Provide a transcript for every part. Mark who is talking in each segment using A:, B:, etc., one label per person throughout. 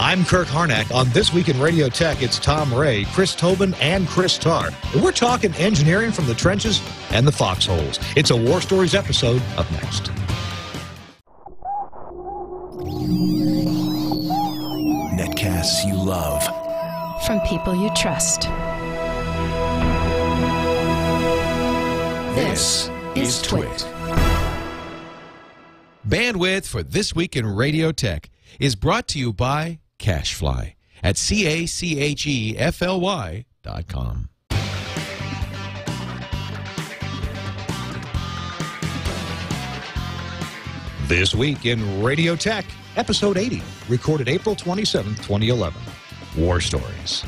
A: I'm Kirk Harnack. On This Week in Radio Tech, it's Tom Ray, Chris Tobin, and Chris Tarr. And we're talking engineering from the trenches and the foxholes. It's a War Stories episode up next.
B: Netcasts you love.
C: From people you trust.
B: This is Twit.
D: Bandwidth for This Week in Radio Tech is brought to you by Cachefly at CACHEFLY.com.
A: This Week in Radio Tech, Episode 80, recorded April 27, 2011. War Stories.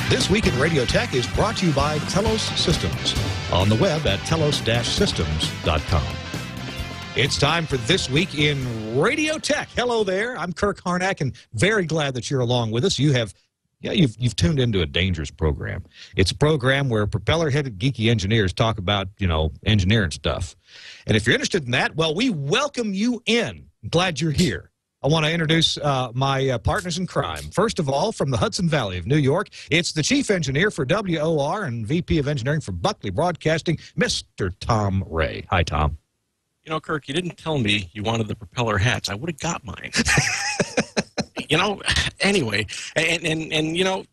A: This Week in Radio Tech is brought to you by Telos Systems, on the web at telos-systems.com. It's time for This Week in Radio Tech. Hello there. I'm Kirk Harnack, and very glad that you're along with us. You've tuned into a dangerous program. It's a program where propeller-headed geeky engineers talk about, engineering stuff. And if you're interested in that, well, we welcome you in. I'm glad you're here. I want to introduce my partners in crime. First of all, from the Hudson Valley of New York, it's the Chief Engineer for WOR and VP of Engineering for Buckley Broadcasting, Mr. Tom Ray. Hi, Tom.
E: Kirk, you didn't tell me you wanted the propeller hats. I would have got mine. Anyway, and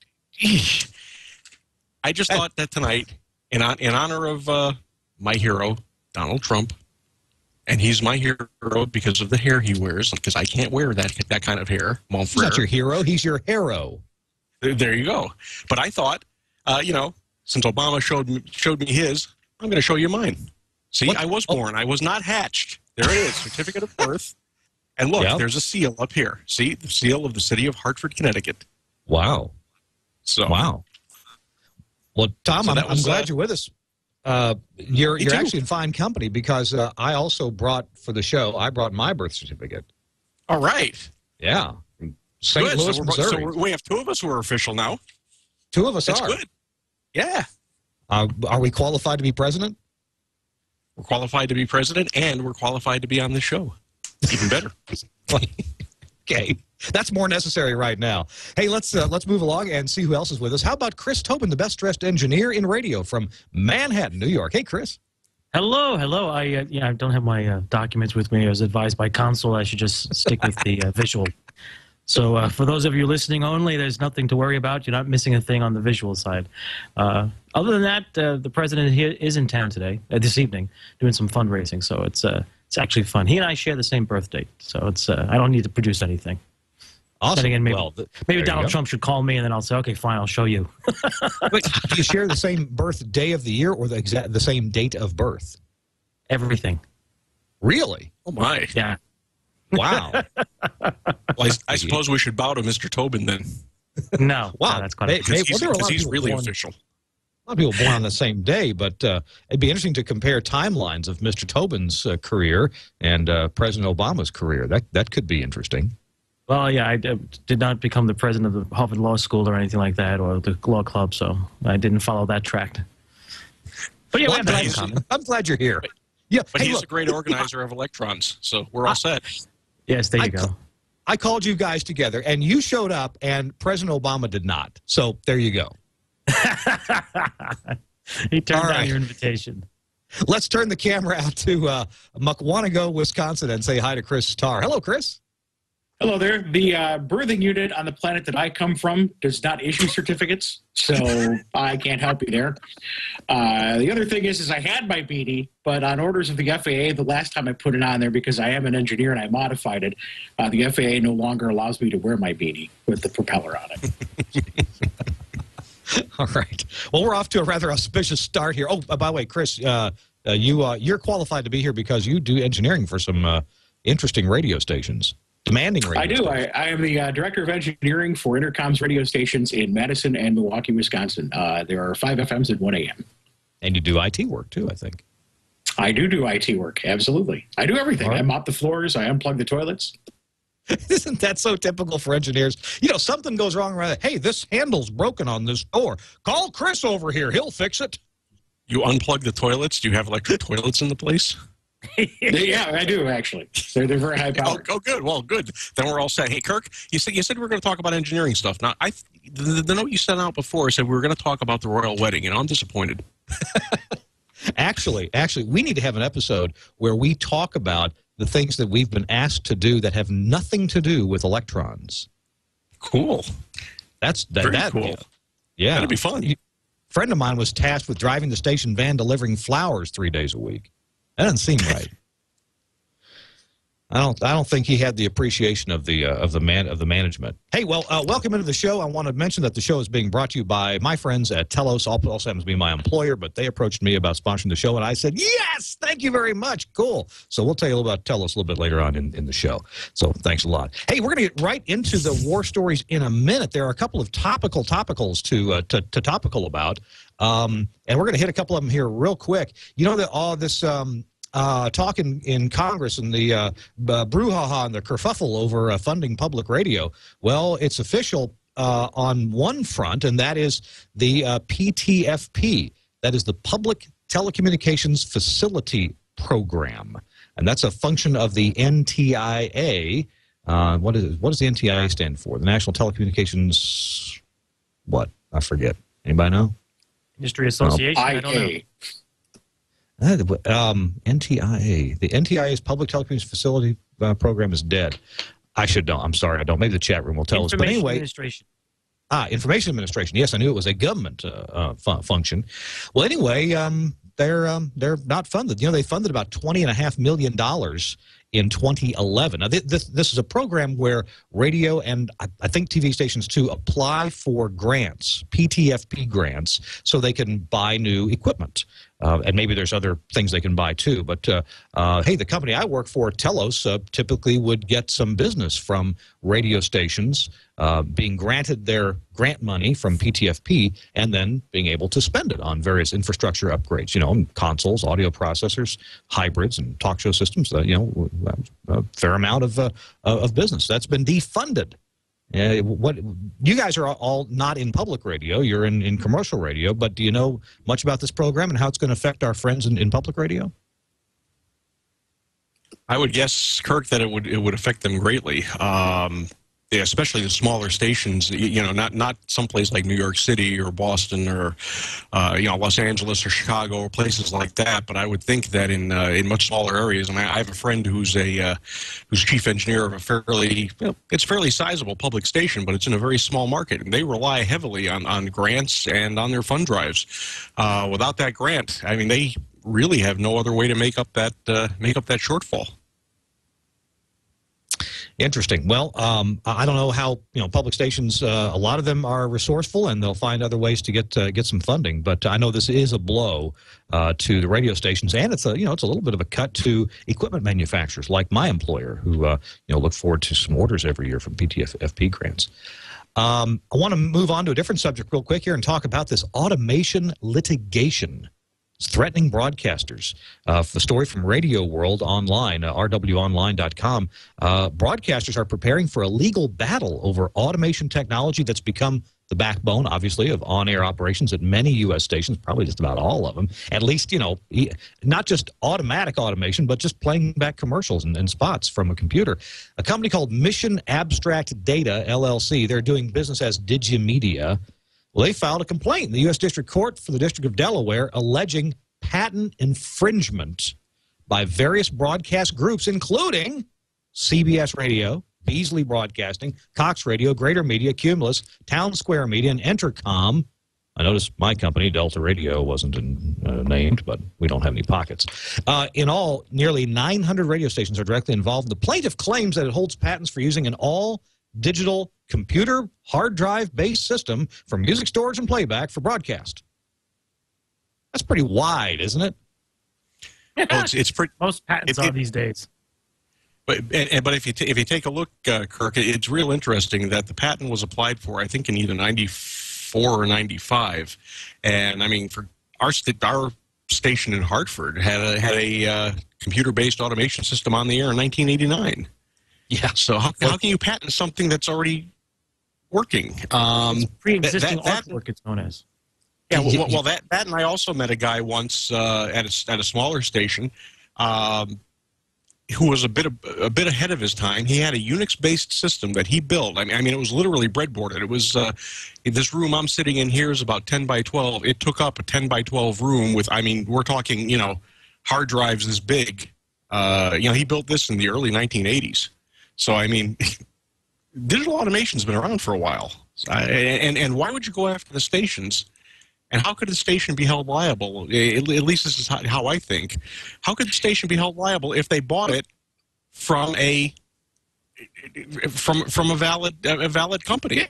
E: I just thought that tonight, in honor of my hero, Donald Trump, and he's my hero because of the hair he wears, because I can't wear that kind of hair.
A: He's not your hero, he's your hero.
E: There you go. But I thought, since Obama showed me his, I'm going to show you mine. See, what? I was born. I was not hatched. There it is, certificate of birth. And look, There's a seal up here. See, the seal of the city of Hartford, Connecticut.
A: Wow. Wow. Well, Tom, I'm glad you're with us. You're actually in fine company because I also brought, for the show, I brought my birth certificate.
E: All right.
A: Yeah. St. Louis, Missouri.
E: So we have two of us who are official now.
A: Two of us
E: That's
A: are.
E: Good. Yeah.
A: Are we qualified to be president?
E: We're qualified to be president, and we're qualified to be on this show. Even better.
A: Okay, that's more necessary right now. Hey, let's move along and see who else is with us. How about Chris Tobin, the best-dressed engineer in radio from Manhattan, New York? Hey, Chris.
F: Hello. I don't have my documents with me. I was advised by counsel I should just stick with the visual. So for those of you listening only, there's nothing to worry about. You're not missing a thing on the visual side. Other than that, the president here is in town today, this evening, doing some fundraising. So it's actually fun. He and I share the same birth date, so I don't need to produce anything.
A: Awesome.
F: Then again, maybe Donald Trump should call me, and then I'll say, okay, fine, I'll show you.
A: Wait, do you share the same birth day of the year or the same date of birth?
F: Everything.
A: Really?
E: Oh, my.
F: Yeah.
A: Wow.
E: Well, I suppose we should bow to Mr. Tobin then.
F: No.
A: Wow.
F: No, that's quite
E: because he's really official.
A: A lot of people born on the same day, but it'd be interesting to compare timelines of Mr. Tobin's career and President Obama's career. That could be interesting.
F: Well, yeah, I did not become the president of the Harvard Law School or anything like that, or the law club, so I didn't follow that track. But yeah,
A: I'm glad you're here. Yeah,
E: but he's a great organizer of electrons, so we're all set.
F: Yes, there you go.
A: I called you guys together, and you showed up, and President Obama did not. So there you go.
F: He turned down your invitation.
A: Let's turn the camera out to Muckwonago, Wisconsin, and say hi to Chris Tarr. Hello, Chris.
G: Hello there. The birthing unit on the planet that I come from does not issue certificates, so I can't help you there. The other thing is I had my beanie, but on orders of the FAA, the last time I put it on there, because I am an engineer and I modified it, the FAA no longer allows me to wear my beanie with the propeller on it.
A: All right. Well, we're off to a rather auspicious start here. Oh, by the way, Chris, you're qualified to be here because you do engineering for some interesting radio stations. Demanding radio
G: I do.
A: stations.
G: I am the director of engineering for Intercom's radio stations in Madison and Milwaukee, Wisconsin. There are 5 FMs and 1 AM.
A: And you do IT work, too, I think.
G: I do IT work, absolutely. I do everything. Right. I mop the floors. I unplug the toilets.
A: Isn't that so typical for engineers? Something goes wrong around it. Hey, this handle's broken on this door. Call Chris over here. He'll fix it.
E: You unplug the toilets? Do you have electric toilets in the place?
G: Yeah, I do actually. They're very high powered.
E: Oh, good. Well, good. Then we're all set. Hey, Kirk, you said we were going to talk about engineering stuff. Now, the note you sent out before said we were going to talk about the royal wedding, and I'm disappointed.
A: Actually, we need to have an episode where we talk about the things that we've been asked to do that have nothing to do with electrons.
E: Cool. Very cool.
A: Yeah.
E: That'd be fun.
A: A friend of mine was tasked with driving the station van delivering flowers 3 days a week. That doesn't seem right. I don't think he had the appreciation of the management. Hey, well, welcome into the show. I want to mention that the show is being brought to you by my friends at Telos. Also happens to be my employer, but they approached me about sponsoring the show, and I said, yes, thank you very much. Cool. So we'll tell you about Telos a little bit later on in the show. So thanks a lot. Hey, we're going to get right into the war stories in a minute. There are a couple of topicals to topical about, and we're going to hit a couple of them here real quick. You know that all this talk in Congress and the brouhaha and the kerfuffle over funding public radio. Well, it's official on one front, and that is the PTFP. That is the Public Telecommunications Facility Program, and that's a function of the NTIA. What does the NTIA stand for? The National Telecommunications. What? I forget. Anybody know?
F: Industry Association. I don't know.
A: NTIA. The NTIA's Public Telecommunications Facility Program is dead. I should know. I'm sorry, I don't. Maybe the chat room will tell us. But anyway,
F: Administration.
A: Information Administration. Yes, I knew it was a government function. Well, anyway, they're not funded. You know, they funded about $20.5 million in 2011. Now, this is a program where radio and I think TV stations too apply for grants, PTFP grants, so they can buy new equipment. And maybe there's other things they can buy too. But hey, the company I work for, Telos, typically would get some business from radio stations being granted their grant money from PTFP and then being able to spend it on various infrastructure upgrades, you know, consoles, audio processors, hybrids, and talk show systems. You know, a fair amount of business that's been defunded. What you guys are all not in public radio, you're in commercial radio, but do you know much about this program and how it's going to affect our friends in public radio?
E: I would guess, Kirk, that it would affect them greatly. Yeah, especially the smaller stations, you know, not someplace like New York City or Boston or, you know, Los Angeles or Chicago or places like that. But I would think that in much smaller areas, and I have a friend who's chief engineer of a fairly sizable public station, but it's in a very small market, and they rely heavily on grants and on their fund drives. Without that grant, I mean, they really have no other way to make up that shortfall.
A: Interesting. Well, I don't know how, you know, public stations, a lot of them are resourceful and they'll find other ways to get some funding. But I know this is a blow to the radio stations, and it's a little bit of a cut to equipment manufacturers like my employer, who look forward to some orders every year from PTFP grants. I want to move on to a different subject real quick here and talk about this automation litigation. It's threatening broadcasters. The story from Radio World Online, rwonline.com. Broadcasters are preparing for a legal battle over automation technology that's become the backbone, obviously, of on-air operations at many U.S. stations, probably just about all of them. At least, you know, not just automatic automation, but just playing back commercials and spots from a computer. A company called Mission Abstract Data, LLC, they're doing business as Digimedia. Well, they filed a complaint in the U.S. District Court for the District of Delaware alleging patent infringement by various broadcast groups, including CBS Radio, Beasley Broadcasting, Cox Radio, Greater Media, Cumulus, Town Square Media, and Entercom. I noticed my company, Delta Radio, wasn't named, but we don't have any pockets. In all, nearly 900 radio stations are directly involved. The plaintiff claims that it holds patents for using an all-digital computer hard drive-based system for music storage and playback for broadcast. That's pretty wide, isn't it?
E: Well, it's pretty.
F: Most patents are these days.
E: But if you take a look, Kirk, it's real interesting that the patent was applied for, I think, in either 94 or 95, and I mean, for our station in Hartford had a computer-based automation system on the air in 1989. Yeah. So how can you patent something that's already working?
F: It's pre-existing artwork, it's known as.
E: Yeah. Well, that and I also met a guy once at a smaller station who was a bit ahead of his time. He had a Unix-based system that he built. I mean, it was literally breadboarded. It was this room I'm sitting in here is about 10 by 12. It took up a 10 by 12 room with, I mean, we're talking, you know, hard drives this big. You know, he built this in the early 1980s. So, I mean, digital automation's been around for a while. And why would you go after the stations? And how could the station be held liable? At least this is how I think. How could the station be held liable if they bought it from a valid company?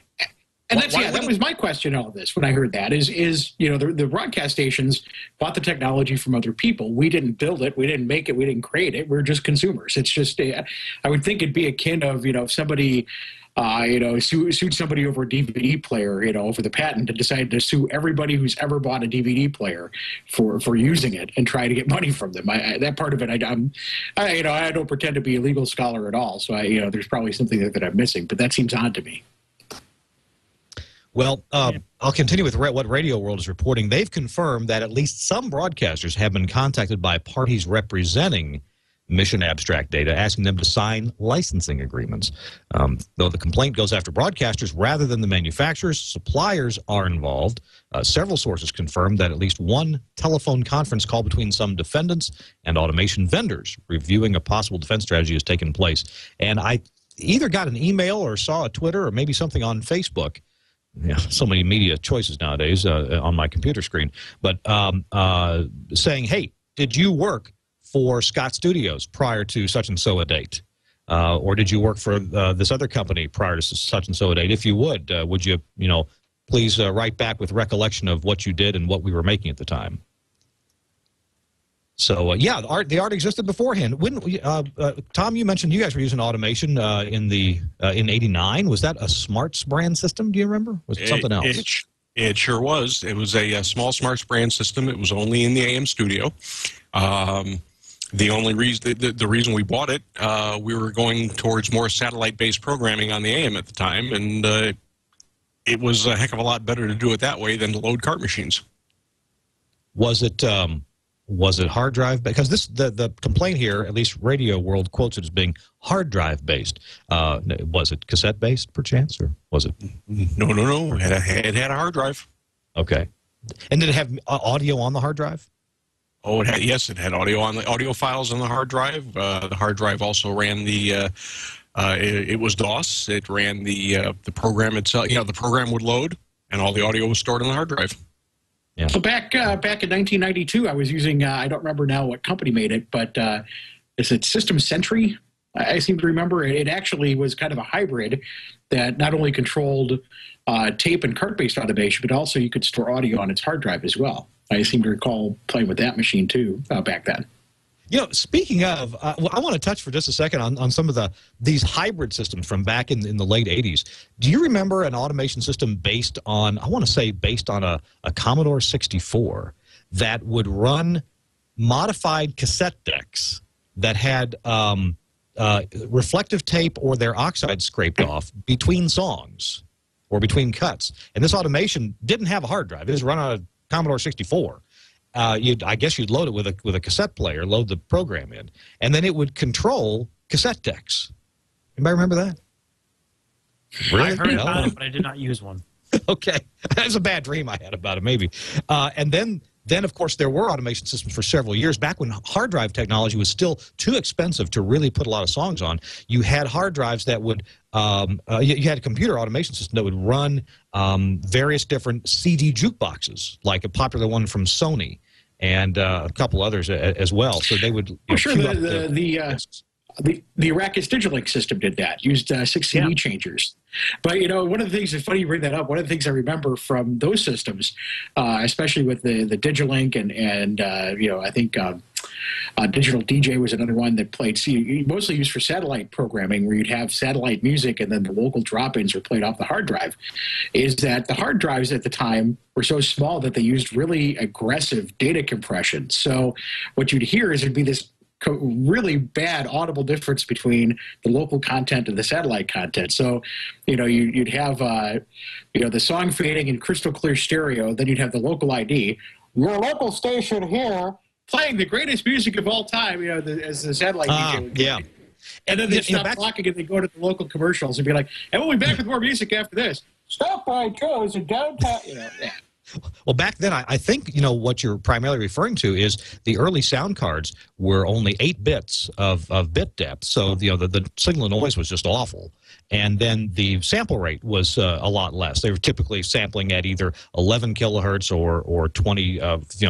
G: And that's, that was my question on all this when I heard that is you know, the broadcast stations bought the technology from other people. We didn't build it. We didn't make it. We didn't create it. We're just consumers. It's just, I would think it'd be akin of, you know, if somebody, you know, sued somebody over a DVD player, you know, over the patent, and decided to sue everybody who's ever bought a DVD player for using it and try to get money from them. That part of it, you know, I don't pretend to be a legal scholar at all. So you know, there's probably something that I'm missing, but that seems odd to me.
A: Well, I'll continue with what Radio World is reporting. They've confirmed that at least some broadcasters have been contacted by parties representing Mission Abstract Data, asking them to sign licensing agreements. Though the complaint goes after broadcasters rather than the manufacturers, suppliers are involved. Several sources confirmed that at least one telephone conference call between some defendants and automation vendors reviewing a possible defense strategy has taken place. And I either got an email or saw a Twitter or maybe something on Facebook. Yeah, so many media choices nowadays on my computer screen. But saying, hey, did you work for Scott Studios prior to such and so a date? Or did you work for this other company prior to such and so a date? If you would you, you know, please write back with recollection of what you did and what we were making at the time? So, yeah, the art existed beforehand. When Tom, you mentioned you guys were using automation in '89. Was that a Smarts brand system? Do you remember? Was it something else?
E: It sure was. It was a small Smarts brand system. It was only in the AM studio. The only reason the reason we bought it, we were going towards more satellite-based programming on the AM at the time, and it was a heck of a lot better to do it that way than to load cart machines.
A: Was it hard drive? Because the complaint here, at least Radio World quotes it as being hard drive based. Was it cassette based, perchance, or was it?
E: No. It had a hard drive.
A: Okay. And did it have audio on the hard drive?
E: Oh, yes, it had audio on the audio files on the hard drive. The hard drive also ran the. It was DOS. It ran the program itself. You know, the program would load, and all the audio was stored on the hard drive.
G: Yeah. So back in 1992, I was using, I don't remember now what company made it, but is it System Sentry? I seem to remember it actually was kind of a hybrid that not only controlled tape and cart-based automation, but also you could store audio on its hard drive as well. I seem to recall playing with that machine too back then.
A: You know, speaking of, I want to touch for just a second on some of these hybrid systems from back in the late 80s. Do you remember an automation system based on, I want to say based on a Commodore 64 that would run modified cassette decks that had reflective tape or their oxide scraped off between songs or between cuts? And this automation didn't have a hard drive. It was run on a Commodore 64. I guess you'd load it with a cassette player, load the program in, and then it would control cassette decks. Anybody remember that?
F: Really? I heard about it, but I did not use one.
A: Okay. That's a bad dream I had about it, maybe. And then, of course, there were automation systems for several years. Back when hard drive technology was still too expensive to really put a lot of songs on, you had hard drives that would you had a computer automation system that would run various different CD jukeboxes, like a popular one from Sony, and a couple others as well. So they would.
G: I'm sure the Arrakis Digilink system did that. Used 6 CD changers. But you know, one of the things that's funny you bring that up. One of the things I remember from those systems, especially with the Digilink and you know, I think Digital DJ was another one that played. Mostly used for satellite programming, where you'd have satellite music and then the local drop-ins were played off the hard drive. Is that the hard drives at the time were so small that they used really aggressive data compression. So what you'd hear is it'd be this really bad audible difference between the local content and the satellite content. So, you know, you'd have, you know, the song fading in crystal clear stereo, then you'd have the local ID. Your local station here playing the greatest music of all time, as the satellite DJ would
A: yeah.
G: And then they stop talking and they go to the local commercials and be like, and we'll be back with more music after this. Stop by Joe's in downtown. Yeah.
A: Well, back then, I think, what you're primarily referring to is the early sound cards were only 8 bits of bit depth. So, the signal noise was just awful. And then the sample rate was a lot less. They were typically sampling at either 11 kilohertz or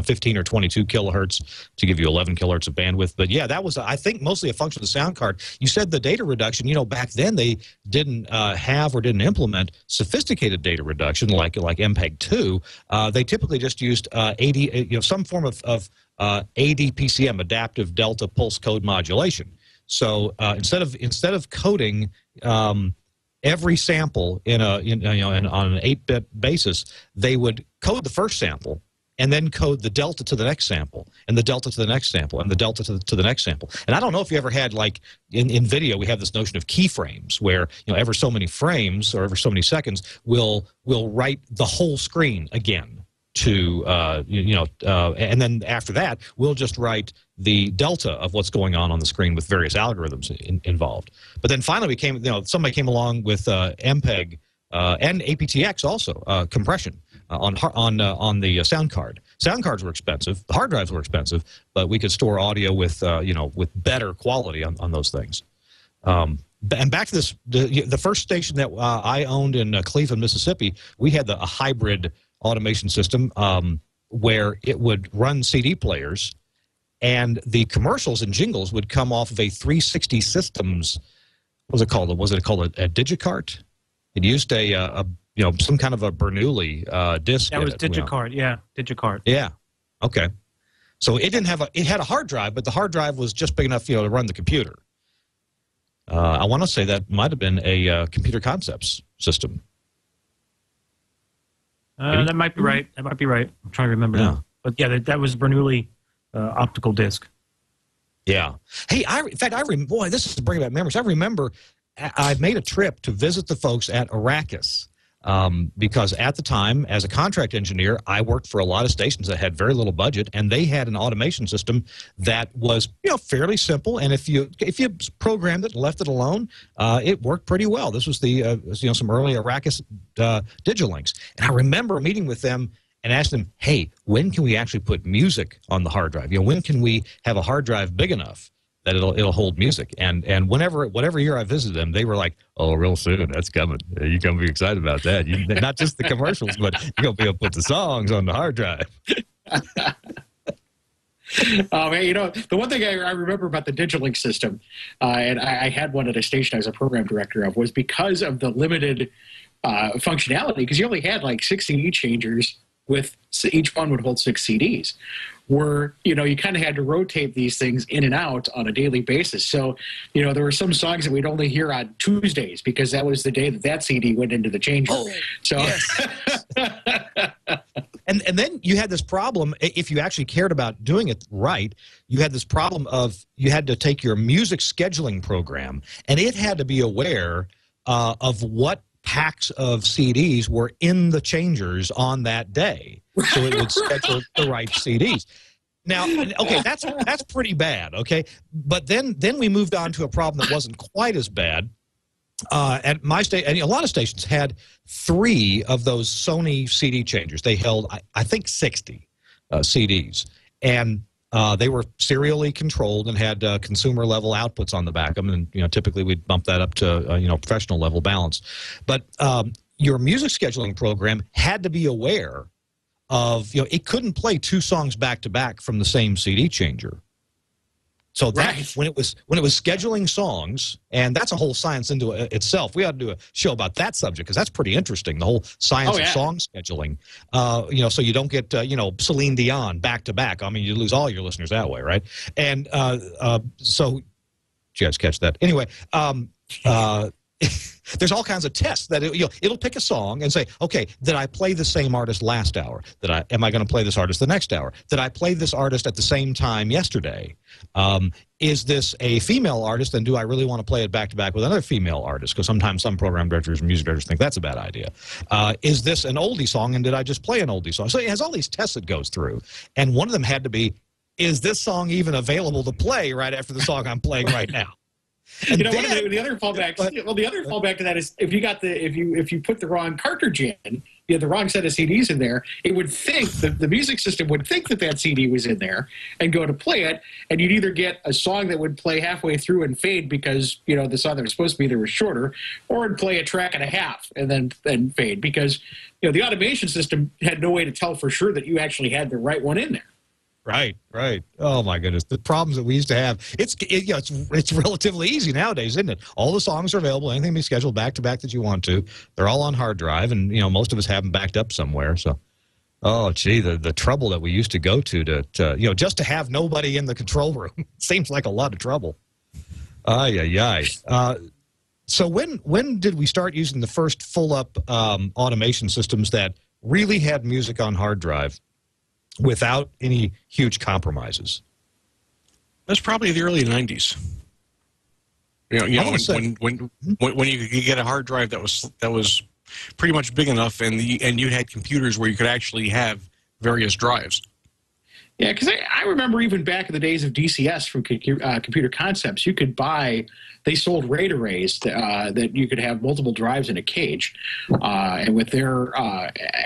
A: 15 or 22 kilohertz to give you 11 kilohertz of bandwidth. But yeah, that was, I think, mostly a function of the sound card. You said the data reduction, back then they didn't have or didn't implement sophisticated data reduction like MPEG-2. They typically just used some form of ADPCM, adaptive delta pulse code modulation. So instead of coding every sample on an 8-bit basis, they would code the first sample and then code the delta to the next sample and the delta to the next sample and the delta to the next sample. And I don't know if you ever had, like in video, we have this notion of keyframes where ever so many frames or ever so many seconds will write the whole screen again to and then after that we'll just write the delta of what's going on the screen with various algorithms involved. But then finally somebody came along with MPEG and aptX also, compression on the sound card. Sound cards were expensive, the hard drives were expensive, but we could store audio with with better quality on those things. And back to this, the first station that I owned in Cleveland, Mississippi, we had a hybrid automation system where it would run CD players, and the commercials and jingles would come off of a 360 Systems. What was it called? Was it called a Digicart? It used some kind of a Bernoulli disc.
F: That was Digicart. Yeah, Digicart.
A: Yeah. Okay. So it didn't have it had a hard drive, but the hard drive was just big enough to run the computer. I want to say that might have been a Computer Concepts system.
F: That might be right. That might be right. I'm trying to remember now. But yeah, that was Bernoulli optical disc.
A: Yeah. Hey, boy, this is bringing back memories. I remember I made a trip to visit the folks at Arrakis because at the time, as a contract engineer, I worked for a lot of stations that had very little budget, and they had an automation system that was fairly simple. And if you programmed it and left it alone, it worked pretty well. This was some early Arrakis Digilinks, and I remember meeting with them and asked them, hey, when can we actually put music on the hard drive? When can we have a hard drive big enough that it'll hold music? And whatever year I visited them, they were like, oh, real soon, that's coming. You're going to be excited about that. Not just the commercials, but you're going to be able to put the songs on the hard drive.
G: Oh, man, the one thing I remember about the Digilink system, and I had one at a station I was a program director of, was because of the limited functionality, because you only had like 6 CD changers with each one would hold 6 CDs, where you kind of had to rotate these things in and out on a daily basis. So there were some songs that we'd only hear on Tuesdays because that was the day that CD went into the changer.
A: Oh, so yes. and then you had this problem, if you actually cared about doing it right, you had this problem of you had to take your music scheduling program and it had to be aware of what packs of CDs were in the changers on that day, so it would schedule the right CDs. Now, okay, that's pretty bad, okay? But then we moved on to a problem that wasn't quite as bad. At my station, and a lot of stations had 3 of those Sony CD changers. They held, I think, 60 CDs, and they were serially controlled and had consumer level outputs on the back of them, and typically we'd bump that up to professional level balance. But your music scheduling program had to be aware of it couldn't play 2 songs back to back from the same CD changer. So that when it was scheduling songs, and that's a whole science into itself. We ought to do a show about that subject because that's pretty interesting. The whole science of song scheduling. So you don't get Celine Dion back to back. I mean, you lose all your listeners that way, right? And so, did you guys catch that? Anyway. There's all kinds of tests that it'll pick a song and say, okay, did I play the same artist last hour? Am I going to play this artist the next hour? Did I play this artist at the same time yesterday? Is this a female artist, and do I really want to play it back to back with another female artist? Because sometimes some program directors and music directors think that's a bad idea. Is this an oldie song, and did I just play an oldie song? So it has all these tests it goes through, and one of them had to be, is this song even available to play right after the song I'm playing right now? And
G: one of the other fallbacks. The other fallback to that is if you put the wrong cartridge in, you have the wrong set of CDs in there, it would think the music system would think that CD was in there and go to play it, and you'd either get a song that would play halfway through and fade because the song that was supposed to be there was shorter, or it'd play a track and a half and then fade because the automation system had no way to tell for sure that you actually had the right one in there.
A: Right. Oh my goodness, the problems that we used to have. It's relatively easy nowadays, isn't it? All the songs are available. Anything can be scheduled back to back that you want to. They're all on hard drive, and most of us have them backed up somewhere. So, oh gee, the trouble that we used to go to just to have nobody in the control room seems like a lot of trouble. So when did we start using the first full up automation systems that really had music on hard drive without any huge compromises?
E: That's probably the early 90s. When you could get a hard drive that was pretty much big enough, and you had computers where you could actually have various drives.
G: Yeah, because I remember even back in the days of DCS from Computer Concepts, you could they sold RAID arrays that you could have multiple drives in a cage. And with their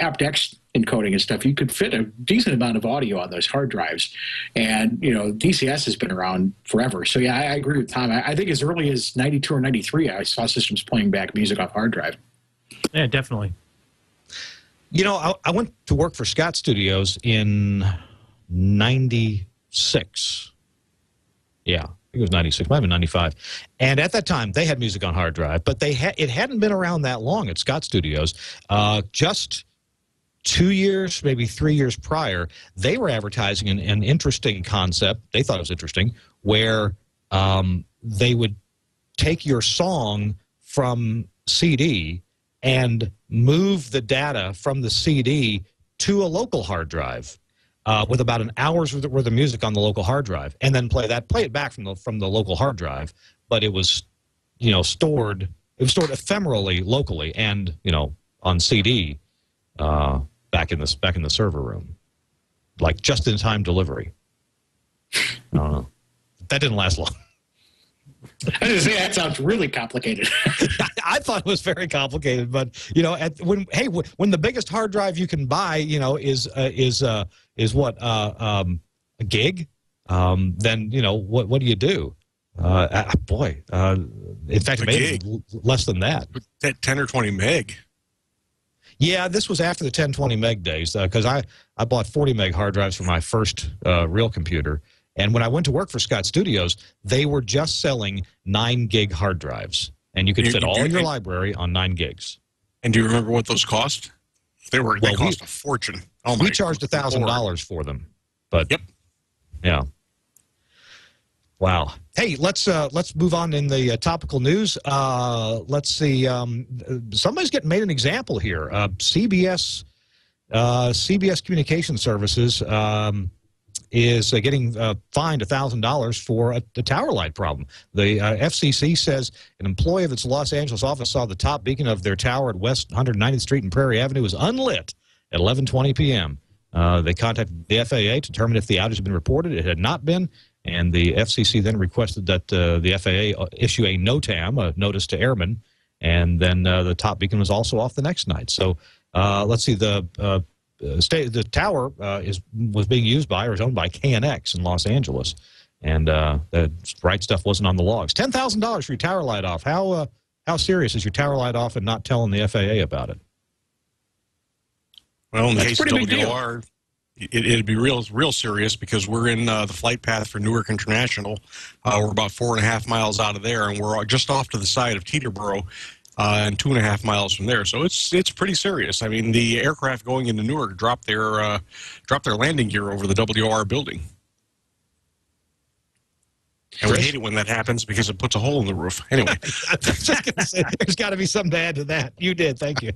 G: aptX encoding and stuff, you could fit a decent amount of audio on those hard drives. And, DCS has been around forever. So, yeah, I agree with Tom. I think as early as 92 or 93, I saw systems playing back music off hard drive.
F: Yeah, definitely.
A: I went to work for Scott Studios in 96. Yeah, I think it was 96, might have been 95. And at that time, they had music on hard drive, but it hadn't been around that long at Scott Studios. Just 2 years, maybe 3 years prior, they were advertising an interesting concept. They thought it was interesting, where they would take your song from CD and move the data from the CD to a local hard drive. With about an hour's worth of music on the local hard drive, and then play it back from the local hard drive. But it was, stored. It was stored ephemerally locally, and on CD, back in the server room, like just in time delivery. I don't know. That didn't last long.
G: I was gonna say that sounds really complicated.
A: I thought it was very complicated, but when the biggest hard drive you can buy, is what a gig, then what do you do? In fact, maybe less than that.
E: 10 or 20 meg.
A: Yeah, this was after the 10-20 meg days because I bought 40 meg hard drives for my first real computer. And when I went to work for Scott Studios, they were just selling 9 gig hard drives, and you could fit all your library on 9 gigs.
E: And do you remember what those cost? They cost a fortune. Oh my!
A: We charged $1,000 for them. But
E: yep,
A: yeah. Wow. Hey, let's move on in the topical news. Let's see. Somebody's getting made an example here. CBS Communication Services. Is getting fined $1,000 for a tower light problem. The FCC says an employee of its Los Angeles office saw the top beacon of their tower at West 190th Street and Prairie Avenue was unlit at 11:20 p.m. They contacted the FAA to determine if the outage had been reported. It had not been, and the FCC then requested that the FAA issue a NOTAM, a notice to airmen, and then the top beacon was also off the next night. So let's see, the tower was being used by or is owned by KNX in Los Angeles, and the right stuff wasn't on the logs. $10,000 for your tower light off. How serious is your tower light off and not telling the FAA about it?
E: Well, in the case of WR, it'd be real serious because we're in the flight path for Newark International. We're about 4.5 miles out of there, and we're just off to the side of Teterboro. And 2.5 miles from there, so it's pretty serious. I mean, the aircraft going into Newark dropped their landing gear over the WR building, and we hate it when that happens because it puts a hole in the roof. Anyway,
A: I was just gonna say, there's got to be something to add to that. You did, thank you,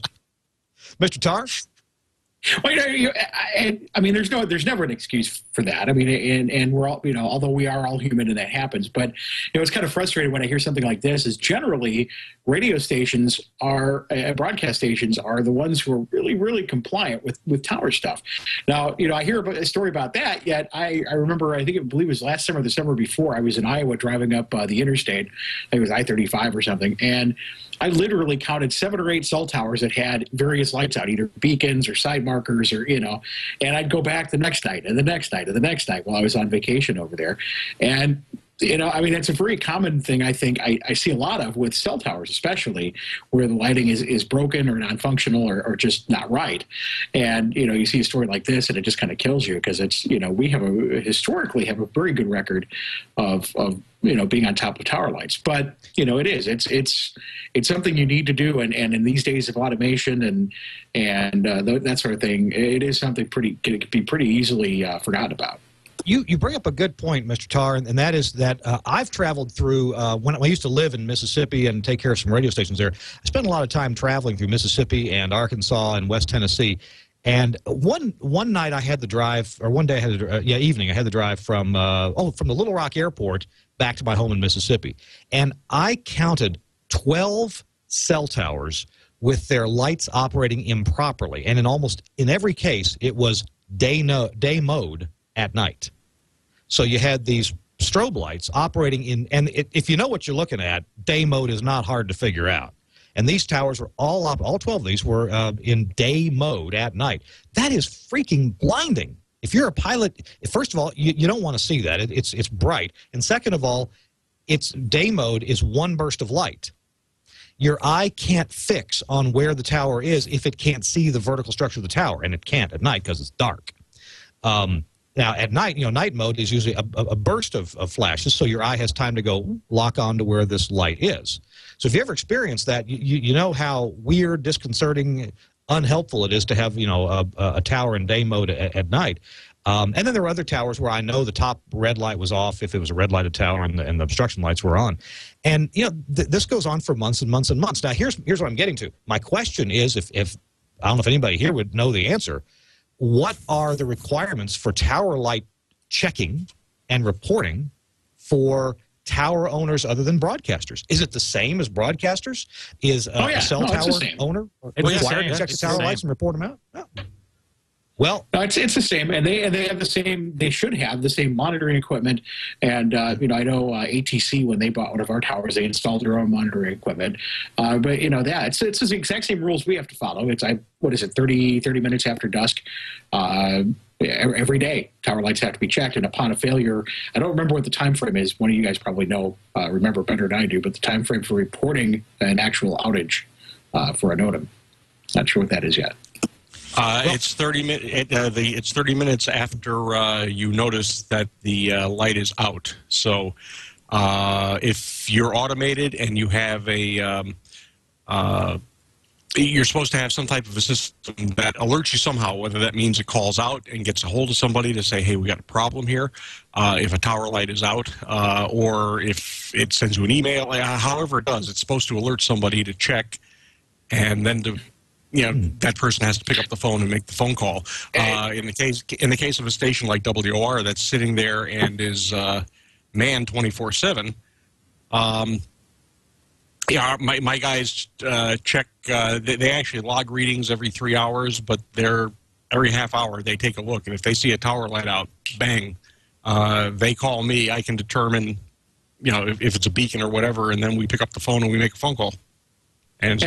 A: Mr. Tarr.
G: Well, I mean, there's never an excuse for that. I mean, and we're all, although we are all human and that happens, but it's kind of frustrating when I hear something like this. Is generally radio stations are broadcast stations are the ones who are really, really compliant with tower stuff. Now, I hear a story about that. Yet I remember, I believe it was last summer, the summer before, I was in Iowa driving up the interstate. I think it was I-35 or something, and I literally counted 7 or 8 cell towers that had various lights out, either beacons or side markers or, and I'd go back the next night and the next night and the next night while I was on vacation over there. And, I mean, it's a very common thing I think I see a lot of with cell towers, especially where the lighting is broken or non-functional or just not right. And, you see a story like this and it just kind of kills you because it's, we historically have a very good record of being on top of tower lights. But, it's something you need to do. And in these days of automation and that sort of thing, it is something can be pretty easily forgotten about.
A: You bring up a good point, Mr. Tarr, and that is that I've traveled through, when I used to live in Mississippi and take care of some radio stations there, I spent a lot of time traveling through Mississippi and Arkansas and West Tennessee. And one night I had the drive, or one day I had the evening, I had the drive from the Little Rock Airport back to my home in Mississippi. And I counted 12 cell towers with their lights operating improperly. And in every case, it was day mode at night. So you had these strobe lights operating if you know what you're looking at, day mode is not hard to figure out. And these towers were all 12 of these were in day mode at night. That is freaking blinding. If you're a pilot, first of all, you don't want to see that. It's bright. And second of all, its day mode is one burst of light. Your eye can't fix on where the tower is if it can't see the vertical structure of the tower, and it can't at night because it's dark. Now, at night, night mode is usually a burst of flashes, so your eye has time to go lock on to where this light is. So if you ever experience that, you know how weird, disconcerting, unhelpful it is to have, a tower in day mode at night. And then there were other towers where I know the top red light was off if it was a red-lighted tower and the obstruction lights were on. And, this goes on for months and months and months. Now, here's what I'm getting to. My question is, if I don't know if anybody here would know the answer, what are the requirements for tower light checking and reporting for tower owners other than broadcasters? Is it the same as broadcasters? Is a cell tower owner required to check the tower lights and report them out? No. Well,
G: no, it's the same, and they have the same. They should have the same monitoring equipment. And I know ATC, when they bought one of our towers, they installed their own monitoring equipment. But it's the exact same rules we have to follow. It's 30 minutes after dusk. Every day, tower lights have to be checked, and upon a failure, I don't remember what the time frame is. One of you guys probably remember better than I do, but the time frame for reporting an actual outage for a NOTAM. Not sure what that is yet.
E: It's 30 It's 30 minutes after you notice that the light is out. So if you're automated and you have you're supposed to have some type of a system that alerts you somehow, whether that means it calls out and gets a hold of somebody to say, hey, we got a problem here, if a tower light is out, or if it sends you an email, however it does, it's supposed to alert somebody to check, and then that person has to pick up the phone and make the phone call. In the case of a station like WOR that's sitting there and is manned 24/7, my guys check. They actually log readings every 3 hours, but every half hour they take a look, and if they see a tower light out, bang, they call me. I can determine, if it's a beacon or whatever, and then we pick up the phone and we make a phone call. And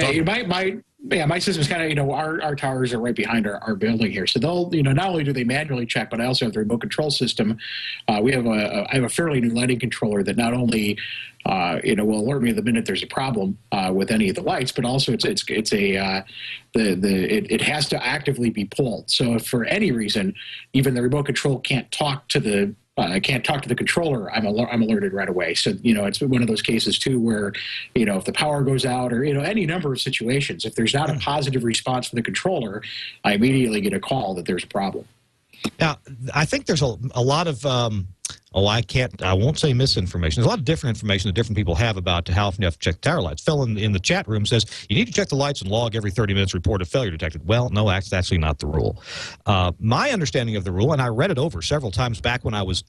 G: my system's kind of, our towers are right behind our building here. So they'll, not only do they manually check, but I also have the remote control system. I have a fairly new lighting controller that not only, will alert me the minute there's a problem with any of the lights, but also it has to actively be pulled. So if for any reason, even the remote control can't talk to the controller, I'm alerted right away. So, it's one of those cases, too, where, if the power goes out or, any number of situations, if there's not a positive response from the controller, I immediately get a call that there's a problem.
A: Now, I think there's a lot of I won't say misinformation. There's a lot of different information that different people have about how often you have to check tower lights. Phil in the chat room says, you need to check the lights and log every 30 minutes, report a failure detected. Well, no, that's actually not the rule. My understanding of the rule, and I read it over several times back when I was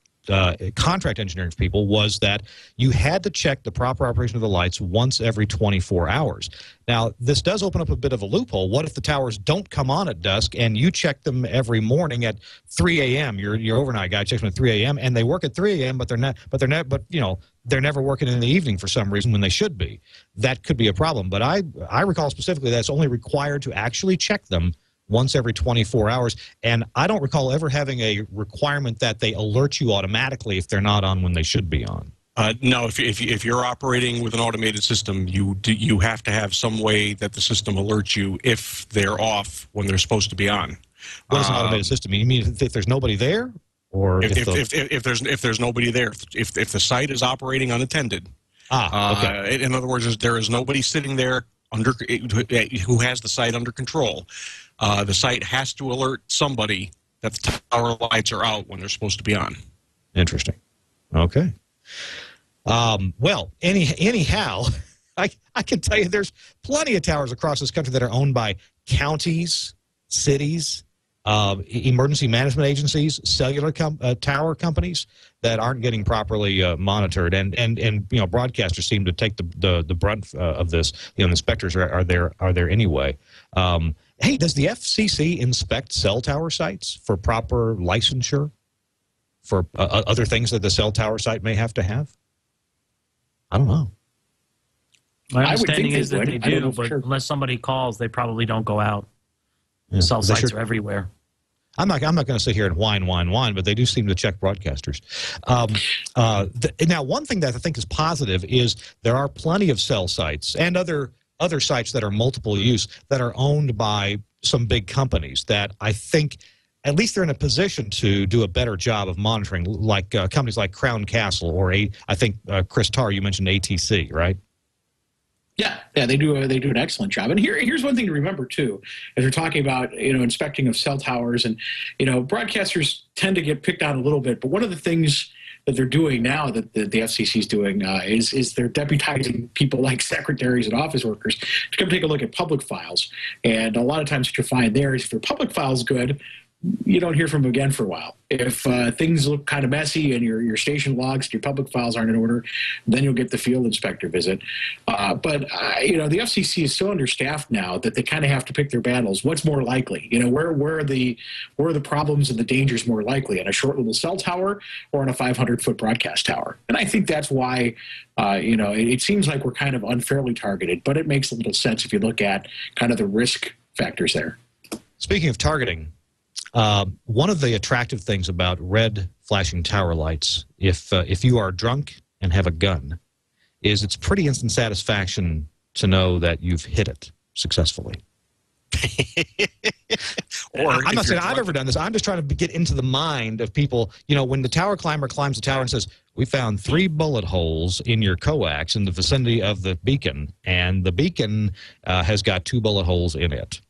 A: contract engineering for people, was that you had to check the proper operation of the lights once every 24 hours. Now, this does open up a bit of a loophole. What if the towers don't come on at dusk and you check them every morning at 3 a.m.? Your overnight guy checks them at 3 a.m. and they work at 3 a.m. but they're never working in the evening for some reason when they should be. That could be a problem. But I recall specifically that's only required to actually check them once every 24 hours. And I don't recall ever having a requirement that they alert you automatically if they're not on when they should be on.
E: No, if you're operating with an automated system, you have to have some way that the system alerts you if they're off when they're supposed to be on.
A: What is an automated system? You mean if there's nobody there, or
E: if there's nobody there, if the site is operating unattended? Okay. In other words, there is nobody sitting there who has the site under control. The site has to alert somebody that the tower lights are out when they're supposed to be on.
A: Interesting. Okay. Well, anyhow, I can tell you there's plenty of towers across this country that are owned by counties, cities, emergency management agencies, cellular tower companies that aren't getting properly monitored, and broadcasters seem to take the brunt of this. The inspectors are there anyway. Hey, does the FCC inspect cell tower sites for proper licensure for other things that the cell tower site may have to have? I don't know.
F: My understanding is that they do, but unless somebody calls, they probably don't go out. Yeah, cell sites are everywhere.
A: I'm not going to sit here and whine, but they do seem to check broadcasters. Now, one thing that I think is positive is there are plenty of cell sites and other sites that are multiple use that are owned by some big companies that I think at least they're in a position to do a better job of monitoring, like companies like Crown Castle or I think Chris Tarr, you mentioned ATC, right?
G: Yeah, they do an excellent job. And here's one thing to remember too, as we're talking about inspecting of cell towers, and broadcasters tend to get picked on a little bit, but one of the things that they're doing now, that the FCC is doing, is they're deputizing people like secretaries and office workers to come take a look at public files. And a lot of times what you find there is if your public file is good, you don't hear from them again for a while. If things look kind of messy and your station logs, your public files aren't in order, then you'll get the field inspector visit. But the FCC is so understaffed now that they kind of have to pick their battles. What's more likely? Where are the problems and the dangers more likely? On a short little cell tower or on a 500-foot broadcast tower? And I think that's why it seems like we're kind of unfairly targeted, but it makes a little sense if you look at kind of the risk factors there.
A: Speaking of targeting, one of the attractive things about red flashing tower lights, if you are drunk and have a gun, is it's pretty instant satisfaction to know that you've hit it successfully. I'm not saying I've ever done this. I'm just trying to get into the mind of people. When the tower climber climbs the tower and says, "We found 3 bullet holes in your coax in the vicinity of the beacon, and the beacon has got 2 bullet holes in it."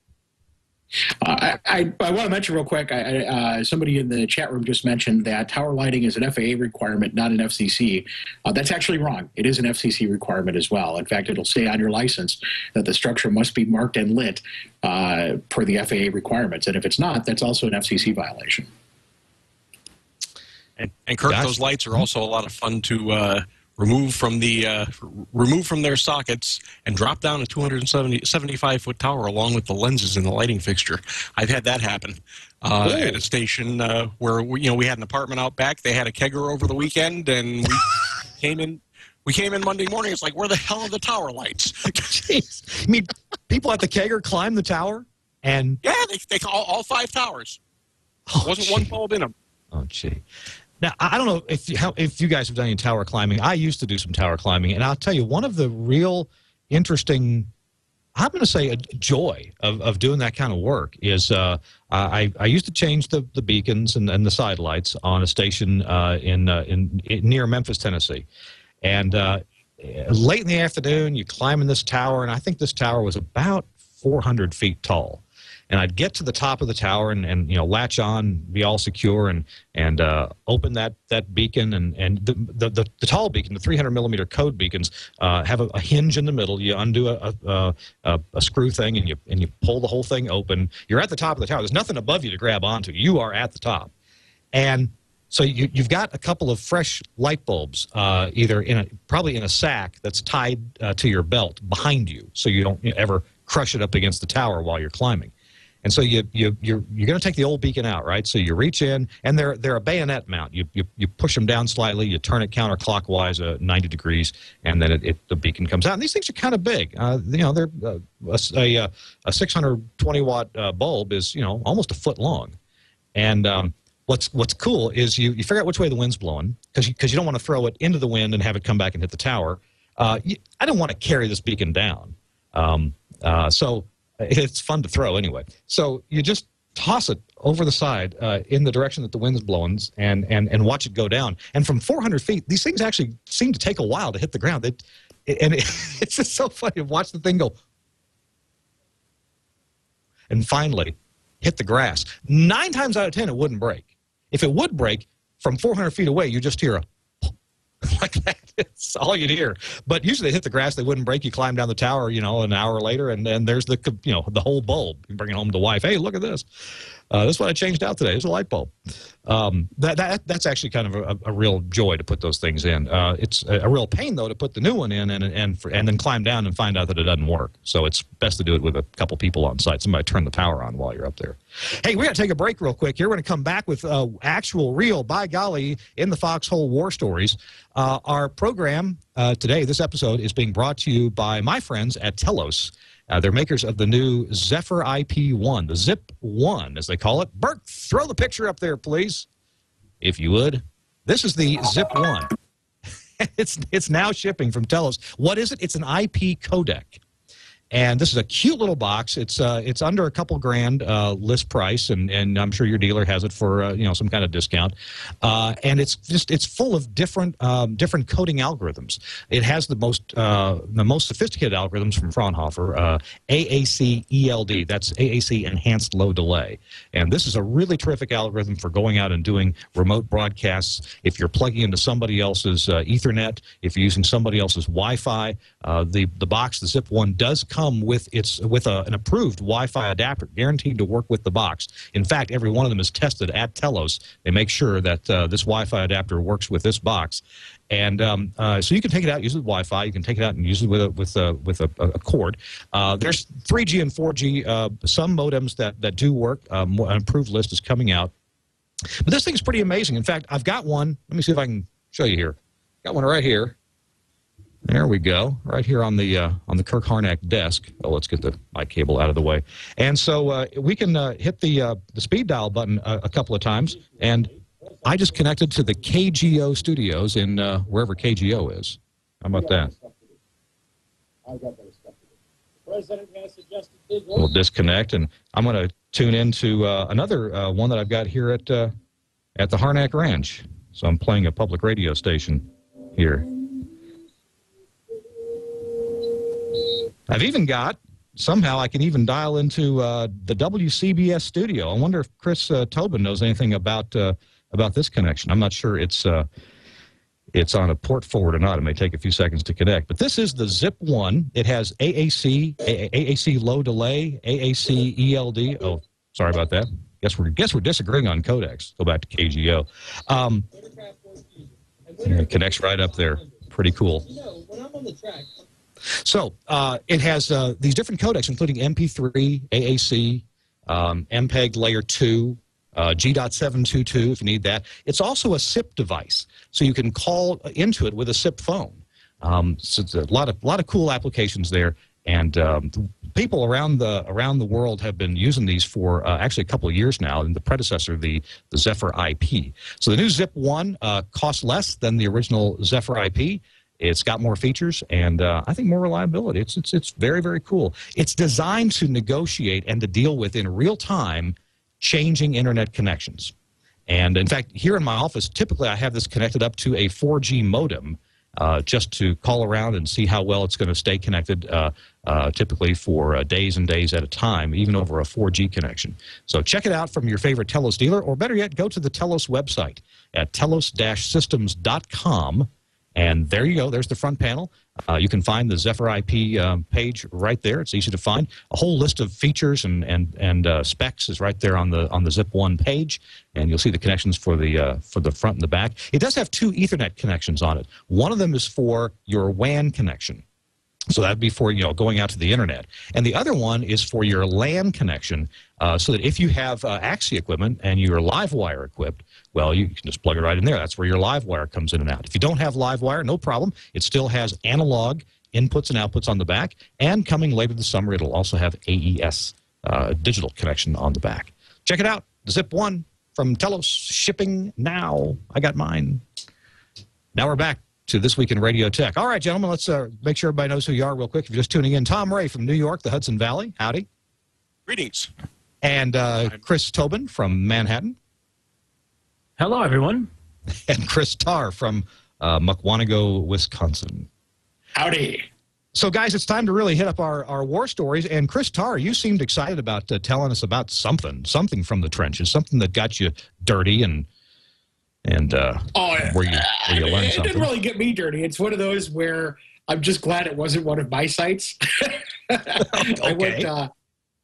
G: I want to mention real quick, somebody in the chat room just mentioned that tower lighting is an FAA requirement, not an FCC. That's actually wrong. It is an FCC requirement as well. In fact, it'll say on your license that the structure must be marked and lit per the FAA requirements. And if it's not, that's also an FCC violation.
E: And Kirk, those lights are also a lot of fun to remove from their sockets and drop down a 275-foot tower along with the lenses in the lighting fixture. I've had that happen at a station where we had an apartment out back. They had a kegger over the weekend, and we came in Monday morning. It's like, where the hell are the tower lights?
A: Jeez. I mean, people at the kegger climb the tower, and
E: yeah, they all 5 towers. Wasn't one bulb in them.
A: Oh, gee. Now, I don't know if you guys have done any tower climbing. I used to do some tower climbing, and I'll tell you, one of the real interesting, I'm going to say a joy of doing that kind of work is I used to change the beacons and the side lights on a station near Memphis, Tennessee. And late in the afternoon, you climb in this tower, and I think this tower was about 400 feet tall. and I'd get to the top of the tower and latch on, be all secure, and open that beacon, and the tall beacon, the 300 millimeter code beacons, have a hinge in the middle. You undo a screw thing, and you pull the whole thing open. You're at the top of the tower. There's nothing above you to grab onto. You are at the top, and so you've got a couple of fresh light bulbs, either probably in a sack that's tied to your belt behind you, so you don't ever crush it up against the tower while you're climbing. And so you're going to take the old beacon out, right? So you reach in, and they're a bayonet mount. You push them down slightly, you turn it counterclockwise 90 degrees, and then the beacon comes out. And these things are kind of big. They're a 620 watt bulb is almost a foot long, and What's cool is you figure out which way the wind's blowing, because you don't want to throw it into the wind and have it come back and hit the tower. I don't want to carry this beacon down, so it's fun to throw anyway. So you just toss it over the side in the direction that the wind's blowing, and watch it go down. And from 400 feet, these things actually seem to take a while to hit the ground. It's just so funny to watch the thing go, and finally hit the grass. 9 times out of 10, it wouldn't break. If it would break, from 400 feet away, you just hear a like that. It's all you'd hear. But usually they hit the grass, they wouldn't break. You climb down the tower, an hour later, and then there's the whole bulb. You bring it home to wife. Hey, look at this. This is what I changed out today. It's a light bulb. That's actually kind of a real joy to put those things in. It's a real pain, though, to put the new one in and then climb down and find out that it doesn't work. So it's best to do it with a couple people on site. Somebody turn the power on while you're up there. Hey, we're going to take a break real quick here. We're going to come back with actual, real, by golly, in the foxhole war stories. Our program today, this episode, is being brought to you by my friends at Telos. They're makers of the new Zephyr IP1, the Zip 1, as they call it. Bert, throw the picture up there, please, if you would. This is the Zip 1. It's now shipping from Telos. What is it? It's an IP codec. And this is a cute little box. It's under a couple grand list price, and I'm sure your dealer has it for some kind of discount. And it's full of different coding algorithms. It has the most sophisticated algorithms from Fraunhofer, AAC ELD. That's AAC Enhanced Low Delay. And this is a really terrific algorithm for going out and doing remote broadcasts. If you're plugging into somebody else's Ethernet, if you're using somebody else's Wi-Fi, the box, the Zip 1, does come with an approved Wi-Fi adapter, guaranteed to work with the box. In fact, every one of them is tested at Telos. They make sure that this Wi-Fi adapter works with this box, and so you can take it out, use it with Wi-Fi. You can take it out and use it with a cord. There's 3G and 4G. Some modems that do work. An approved list is coming out, but this thing is pretty amazing. In fact, I've got one. Let me see if I can show you here. Got one right here. There we go, right here on the Kirk Harnack desk. Oh, let's get the mic cable out of the way. And so we can hit the speed dial button a couple of times, and I just connected to the KGO studios in wherever KGO is. How about that? We'll disconnect, and I'm going to tune into another one that I've got here at the Harnack Ranch. So I'm playing a public radio station here. I've even got, somehow I can even dial into the WCBS studio. I wonder if Chris Tobin knows anything about this connection. I'm not sure it's on a port forward or not. It may take a few seconds to connect. But this is the Zip 1. It has AAC low delay, AAC ELD. Oh, sorry about that. Guess we're disagreeing on codecs. Go back to KGO. It connects right up there. Pretty cool.
H: When I'm on the track.
A: So it has these different codecs, including MP3, AAC, MPEG Layer 2, G.722 if you need that. It's also a SIP device, so you can call into it with a SIP phone. So it's a lot of cool applications there, and people around the world have been using these for actually a couple of years now, and the predecessor, the Zephyr IP. So the new Zip 1 costs less than the original Zephyr IP. It's got more features and I think more reliability. It's very, very cool. It's designed to negotiate and to deal with in real time changing internet connections. And in fact, here in my office, typically I have this connected up to a 4G modem just to call around and see how well it's going to stay connected, typically for days and days at a time, even over a 4G connection. So check it out from your favorite Telos dealer, or better yet, go to the Telos website at telos-systems.com. And there you go. There's the front panel. You can find the Zephyr IP page right there. It's easy to find. A whole list of features and specs is right there on the Zip 1 page, and you'll see the connections for the front and the back. It does have 2 Ethernet connections on it. One of them is for your WAN connection. So that'd be for, going out to the internet. And the other one is for your LAN connection, so that if you have Axie equipment and you're LiveWire equipped, well, you can just plug it right in there. That's where your LiveWire comes in and out. If you don't have LiveWire, no problem. It still has analog inputs and outputs on the back. And coming later this summer, it'll also have AES digital connection on the back. Check it out. Zip 1 from Telos, shipping now. I got mine. Now we're back to This Week in Radio Tech. All right, gentlemen, let's make sure everybody knows who you are real quick. If you're just tuning in, Tom Ray from New York, the Hudson Valley. Howdy.
E: Greetings.
A: And Chris Tobin from Manhattan.
F: Hello, everyone.
A: And Chris Tarr from Mukwonago, Wisconsin.
G: Howdy.
A: So, guys, it's time to really hit up our war stories. And Chris Tarr, you seemed excited about telling us about something from the trenches, something that got you dirty and where you learned something.
G: It didn't really get me dirty. It's one of those where I'm just glad it wasn't one of my sites.
A: Okay.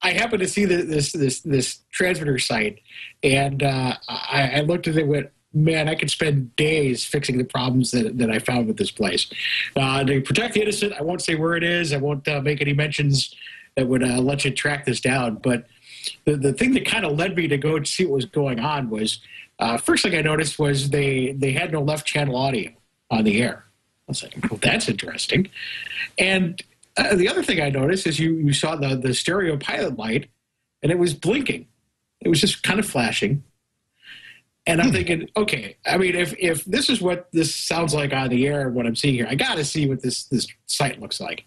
G: I happened to see this transmitter site, and I looked at it and went, man, I could spend days fixing the problems that I found with this place. To protect the innocent, I won't say where it is. I won't make any mentions that would let you track this down. But the thing that kind of led me to go and see what was going on was, first thing I noticed was they had no left channel audio on the air. I was like, well, that's interesting. And the other thing I noticed is you saw the stereo pilot light, and it was blinking. It was just kind of flashing. And I'm thinking, okay, I mean, if this is what this sounds like on the air, what I'm seeing here, I got to see what this site looks like.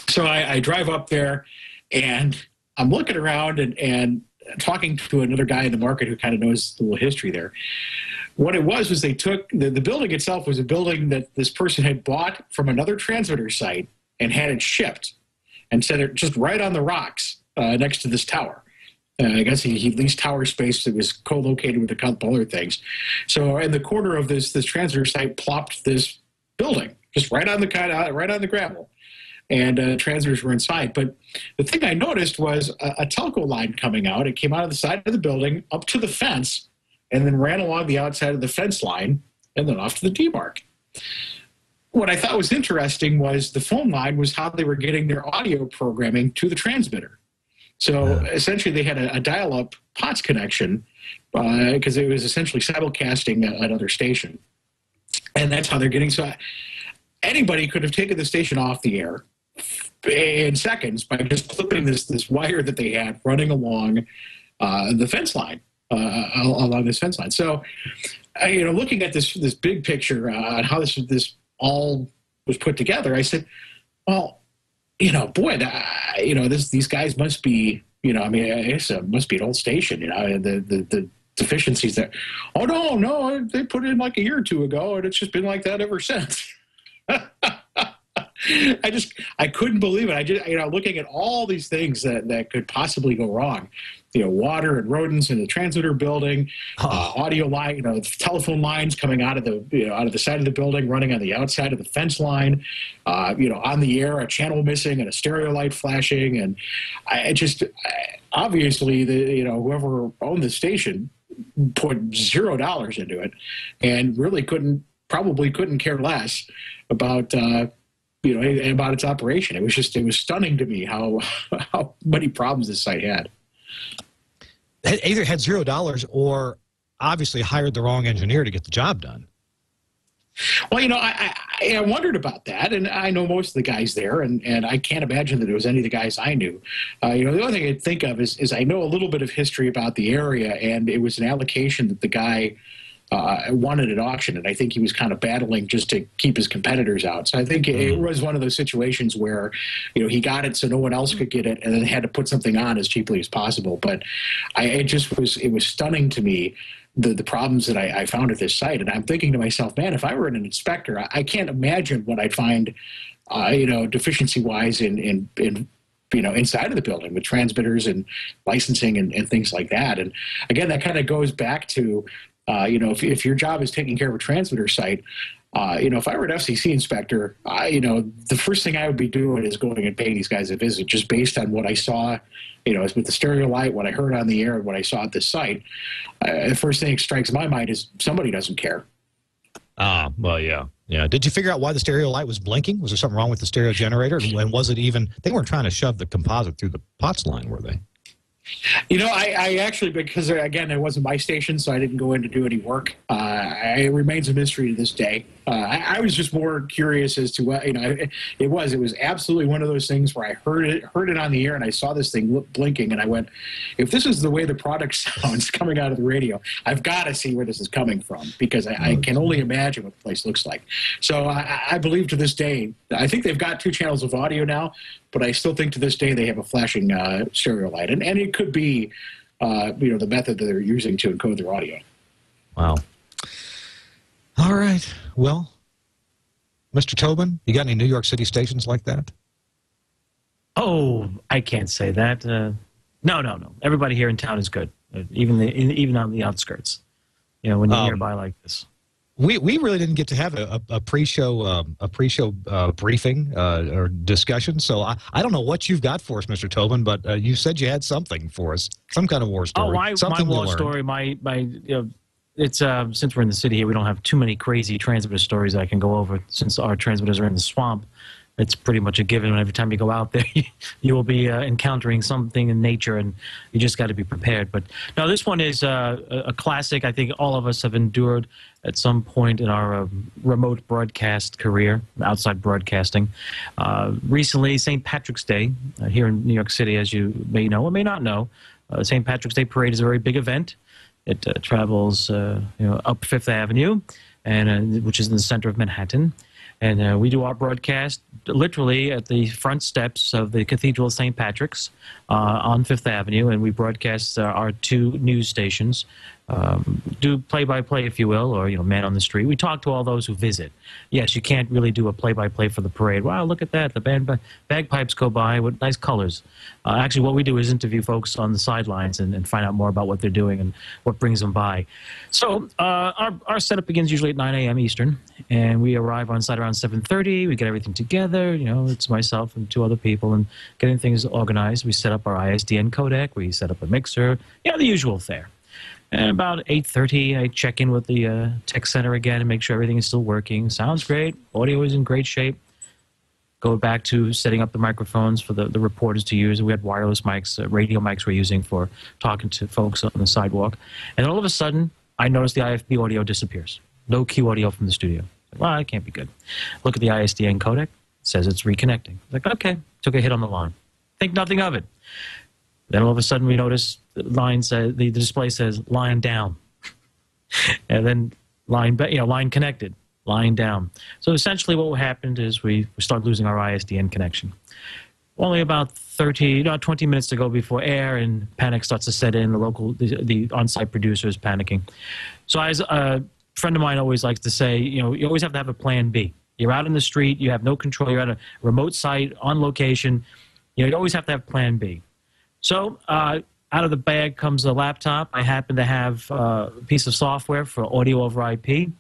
G: So I drive up there, and I'm looking around and talking to another guy in the market who kind of knows the little history there. What it was they took, the building itself was a building that this person had bought from another transmitter site and had it shipped and set it just right on the rocks next to this tower. I guess he leased tower space that was co-located with a couple other things. So in the corner of this transmitter site plopped this building, just right on the gravel. And transmitters were inside. But the thing I noticed was a telco line coming out. It came out of the side of the building up to the fence and then ran along the outside of the fence line and then off to the D-Mark. What I thought was interesting was the phone line was how they were getting their audio programming to the transmitter. So essentially they had a dial-up POTS connection because it was essentially simulcasting another station. And that's how they're getting. So anybody could have taken the station off the air in seconds by just clipping this wire that they had running along the fence line, along this fence line. So, looking at this big picture on how this all was put together, I said, well, boy, these guys must be, I guess it must be an old station, the deficiencies there. Oh, no, they put it in like a year or two ago, and it's just been like that ever since. I couldn't believe it. I just, looking at all these things that could possibly go wrong, water and rodents in the transmitter building, audio line, telephone lines coming out of the side of the building, running on the outside of the fence line, on the air, a channel missing and a stereo light flashing. And obviously whoever owned the station put $0 into it and really probably couldn't care less about, about its operation. It was stunning to me how many problems this site had.
A: It either had $0 or obviously hired the wrong engineer to get the job done.
G: Well, I wondered about that, and I know most of the guys there, and I can't imagine that it was any of the guys I knew. The only thing I think of is I know a little bit of history about the area, and it was an allocation that the guy wanted at auction, and I think he was kind of battling just to keep his competitors out. So I think it was one of those situations where, he got it so no one else could get it, and then had to put something on as cheaply as possible. But it was stunning to me the problems that I found at this site. And I'm thinking to myself, man, if I were an inspector, I can't imagine what I'd find, deficiency-wise in inside of the building with transmitters and licensing and things like that. And again, that kind of goes back to, if your job is taking care of a transmitter site, if I were an FCC inspector, the first thing I would be doing is going and paying these guys a visit, just based on what I saw, with the stereo light, what I heard on the air, and what I saw at this site. The first thing that strikes my mind is somebody doesn't care.
A: Well, yeah. Yeah. Did you figure out why the stereo light was blinking? Was there something wrong with the stereo generator? And was it even, they weren't trying to shove the composite through the POTS line, were they?
G: I actually, because again, it wasn't my station, so I didn't go in to do any work. It remains a mystery to this day. I was just more curious as to what, it was absolutely one of those things where I heard it on the air, and I saw this thing blinking, and I went, if this is the way the product sounds coming out of the radio, I've got to see where this is coming from, because I can only imagine what the place looks like. So I believe to this day, I think they've got 2 channels of audio now, but I still think to this day they have a flashing stereo light, and it could be the method that they're using to encode their audio.
A: Wow. All right. Well, Mr. Tobin, you got any New York City stations like that?
F: Oh, I can't say that. No. Everybody here in town is good, even on the outskirts. When you're nearby like this.
A: We really didn't get to have a pre-show briefing or discussion, so I don't know what you've got for us, Mr. Tobin, but you said you had something for us, some kind of war story.
F: Oh, my war story, it's since we're in the city here, we don't have too many crazy transmitter stories I can go over. Since our transmitters are in the swamp, it's pretty much a given. Every time you go out there, you will be encountering something in nature, and you just got to be prepared. But no, this one is a classic. I think all of us have endured at some point in our remote broadcast career, outside broadcasting. Recently, St. Patrick's Day here in New York City, as you may know or may not know, St. Patrick's Day Parade is a very big event. It travels up Fifth Avenue, and which is in the center of Manhattan. And we do our broadcast literally at the front steps of the Cathedral of St. Patrick's on Fifth Avenue, and we broadcast our 2 news stations, do play-by-play, if you will, or man on the street. We talk to all those who visit. Yes, you can't really do a play-by-play for the parade. Wow, look at that. The bagpipes go by with nice colors. Actually, what we do is interview folks on the sidelines and find out more about what they're doing and what brings them by. So our setup begins usually at 9 a.m. Eastern, and we arrive on site around 7:30. We get everything together. It's myself and 2 other people, and getting things organized. We set up our ISDN codec. We set up a mixer. The usual fare. And about 8:30, I check in with the tech center again and make sure everything is still working. Sounds great. Audio is in great shape. Go back to setting up the microphones for the reporters to use. We had wireless mics, radio mics we're using for talking to folks on the sidewalk. And all of a sudden, I notice the IFB audio disappears. No Q audio from the studio. Well, that can't be good. Look at the ISDN codec. It says it's reconnecting. Like, okay, took a hit on the line. Think nothing of it. Then all of a sudden we notice the display says line down, and then line connected, line down. So essentially, what happened is we start losing our ISDN connection. Only about 20 minutes to go before air, and panic starts to set in. The on-site producer is panicking. So as a friend of mine always likes to say, you always have to have a plan B. You're out in the street, you have no control. You're at a remote site on location. You always have to have plan B. So out of the bag comes a laptop. I happen to have a piece of software for audio over IP.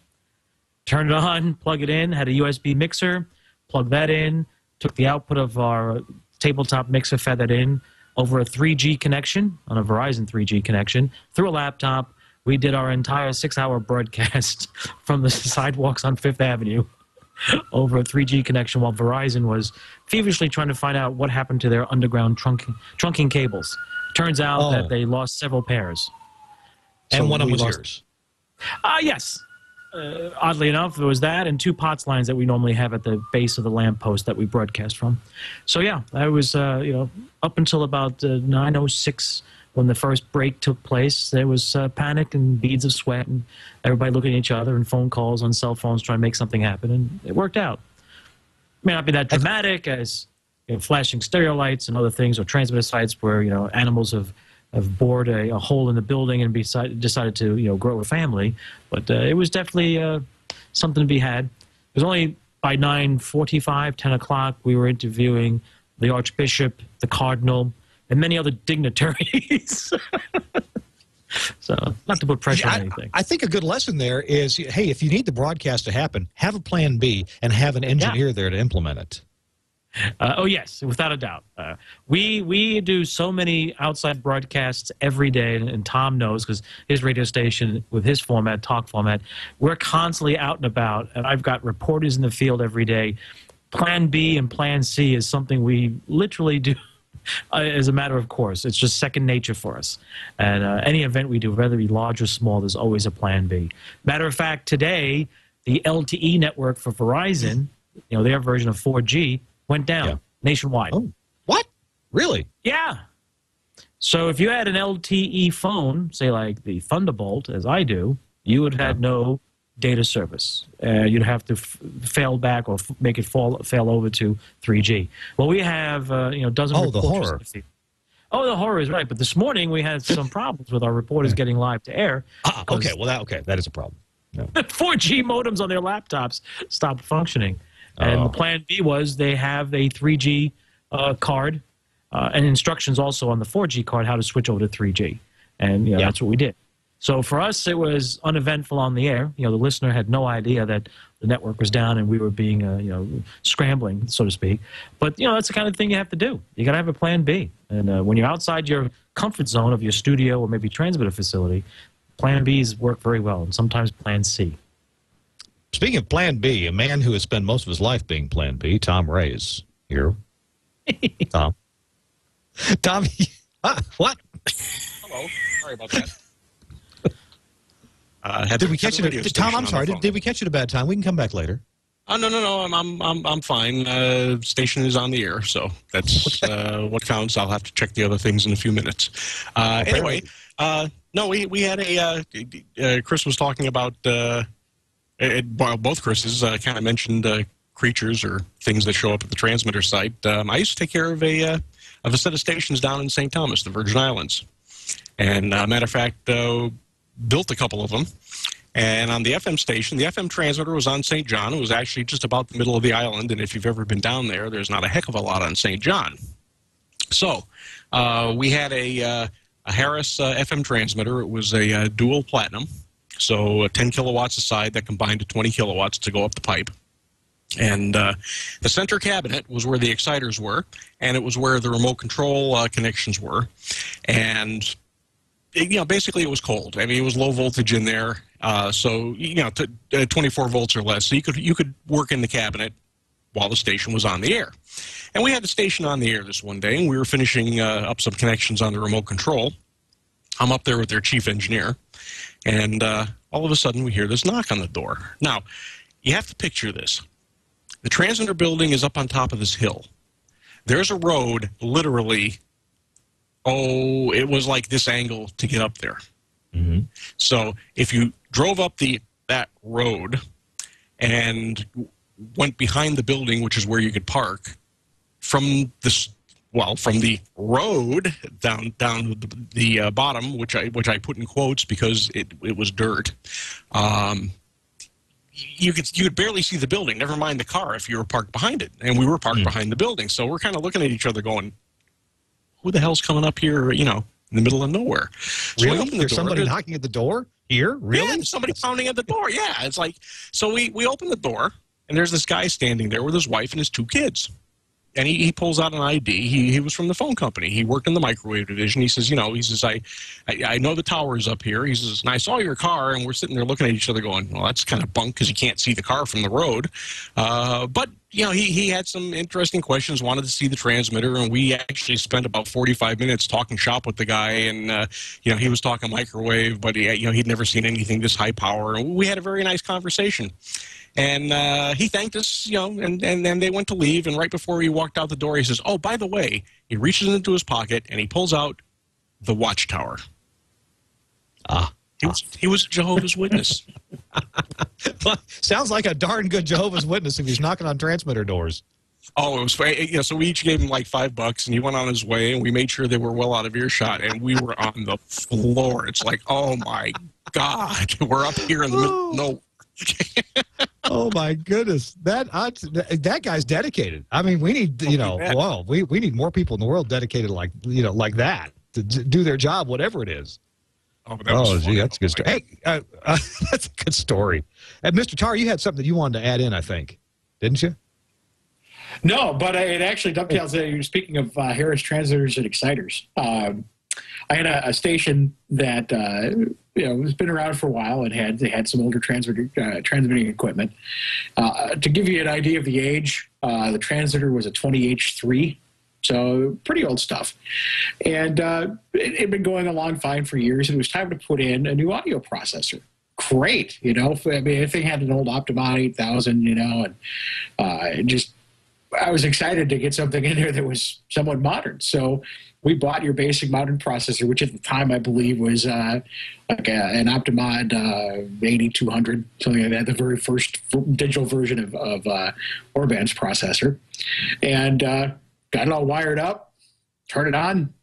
F: Turned it on, plug it in, had a USB mixer, plugged that in, took the output of our tabletop mixer, fed that in over a 3G connection, on a Verizon 3G connection, through a laptop. We did our entire 6-hour broadcast from the sidewalks on Fifth Avenue over a 3G connection, while Verizon was feverishly trying to find out what happened to their underground trunking cables. Turns out that they lost several pairs.
A: And so one of them was yours?
F: Yes. Oddly enough, there was that and 2 POTS lines that we normally have at the base of the lamppost that we broadcast from. So yeah, I was, up until about 9:06 when the first break took place, there was panic and beads of sweat and everybody looking at each other and phone calls on cell phones trying to make something happen, and it worked out. It may not be that dramatic as flashing stereo lights and other things, or transmitter sites where animals have have bored a hole in the building and decided to grow a family. But it was definitely something to be had. It was only by 9:45, 10 o'clock, we were interviewing the Archbishop, the Cardinal, and many other dignitaries. So, not to put pressure on anything.
A: I think a good lesson there is, hey, if you need the broadcast to happen, have a plan B and have an engineer there to implement it.
F: Oh, yes, without a doubt. We do so many outside broadcasts every day, and Tom knows because his radio station, with his format, talk format, we're constantly out and about, and I've got reporters in the field every day. Plan B and Plan C is something we literally do as a matter of course. It's just second nature for us. And any event we do, whether it be large or small, there's always a Plan B. Matter of fact, today, the LTE network for Verizon, their version of 4G, went down nationwide.
A: Oh, what? Really?
F: Yeah. So if you had an LTE phone, say like the Thunderbolt, as I do, you would have had no data service. You'd have to fail back or make it fail over to 3G. Well, we have dozen reporters.
A: The horror.
F: Oh, the horror is right. But this morning we had some problems with our reporters getting live to air.
A: Okay, well, that is a problem. No.
F: 4G modems on their laptops stopped functioning. And the plan B was they have a 3G card and instructions also on the 4G card how to switch over to 3G. And that's what we did. So for us, it was uneventful on the air. The listener had no idea that the network was down and we were being, scrambling, so to speak. But, that's the kind of thing you have to do. You got to have a plan B. And when you're outside your comfort zone of your studio or maybe transmitter facility, plan Bs work very well, and sometimes plan C.
A: Speaking of Plan B, a man who has spent most of his life being Plan B, Tom Ray is here. Tom. Tom, what?
E: Hello. Sorry about that.
A: Did we catch you? Tom, I'm sorry. Did we catch you at a bad time? We can come back later.
E: Oh, no. I'm fine. Station is on the air, so that's what counts. I'll have to check the other things in a few minutes. Anyway, no, we had Chris was talking about. Both Chris's kind of mentioned creatures or things that show up at the transmitter site. I used to take care of a set of stations down in St. Thomas, the Virgin Islands, and matter of fact, built a couple of them. And on the FM station, the FM transmitter was on St. John. It was actually just about the middle of the island, and if you've ever been down there, there's not a heck of a lot on St. John. So we had a Harris FM transmitter. It was a dual platinum. So 10 kilowatts aside, that combined to 20 kilowatts to go up the pipe. And the center cabinet was where the exciters were, and it was where the remote control connections were. And, basically it was cold. I mean, it was low voltage in there. So, 24 volts or less. So you could work in the cabinet while the station was on the air. And we had the station on the air this one day, and we were finishing up some connections on the remote control. I'm up there with their chief engineer. And all of a sudden, we hear this knock on the door. Now, you have to picture this. The transmitter building is up on top of this hill. There's a road, literally, it was like this angle to get up there. Mm-hmm. So if you drove up that road and went behind the building, which is where you could park, from the road down the bottom, which I put in quotes because it was dirt. You could barely see the building. Never mind the car if you were parked behind it, and we were parked behind the building. So we're kind of looking at each other, going, "Who the hell's coming up here? In the middle of nowhere?" So
A: really? There's somebody knocking at the door here? Really?
E: Yeah, somebody pounding at the door. Yeah, it's like so. We open the door, and there's this guy standing there with his wife and his two kids. And he pulls out an ID. He was from the phone company. He worked in the microwave division. He says, I know the tower is up here. He says, and I saw your car, and we're sitting there looking at each other going, well, that's kind of bunk because you can't see the car from the road. But, he had some interesting questions, wanted to see the transmitter, and we actually spent about 45 minutes talking shop with the guy. And, he was talking microwave, but, he'd never seen anything this high power. And we had a very nice conversation. And he thanked us, and then they went to leave. And right before he walked out the door, he says, oh, by the way, he reaches into his pocket and he pulls out the watchtower. He was a Jehovah's Witness.
A: Sounds like a darn good Jehovah's Witness if he's knocking on transmitter doors.
E: Oh, it was so we each gave him like $5, and he went on his way, and we made sure they were well out of earshot, and we were on the floor. It's like, oh my God, we're up here in the middle. No.
A: Oh my goodness, that guy's dedicated. I mean, we need we need more people in the world dedicated like that to do their job, whatever it is. Gee, that's a good story. Hey, that's a good story. And Mr. Tarr, you had something that you wanted to add in, I think, didn't you?
G: No, but it actually dovetails. You're speaking of Harris transmitters and exciters. I had a station that has been around for a while and had some older transmitting equipment. To give you an idea of the age, the transmitter was a 20H3. So pretty old stuff. And it had been going along fine for years, and it was time to put in a new audio processor. Great, I mean, the thing had an old Optimon 8000, and I was excited to get something in there that was somewhat modern. So we bought your basic modern processor, which at the time I believe was an Optimon 8200, something like that, the very first digital version of Orband's processor. And got it all wired up, turn it on,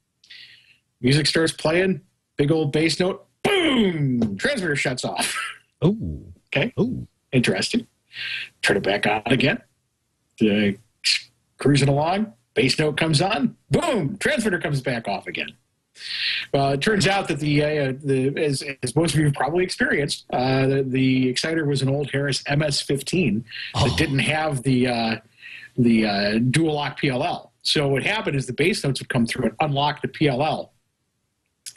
G: music starts playing, big old bass note, boom, transmitter shuts off.
A: Oh.
G: Okay.
A: Oh.
G: Interesting. Turn it back on again. Cruising along, bass note comes on, boom, transmitter comes back off again. It turns out that as most of you have probably experienced, the exciter was an old Harris MS-15 that didn't have the dual lock PLL. So what happened is the bass notes would come through and unlock the PLL,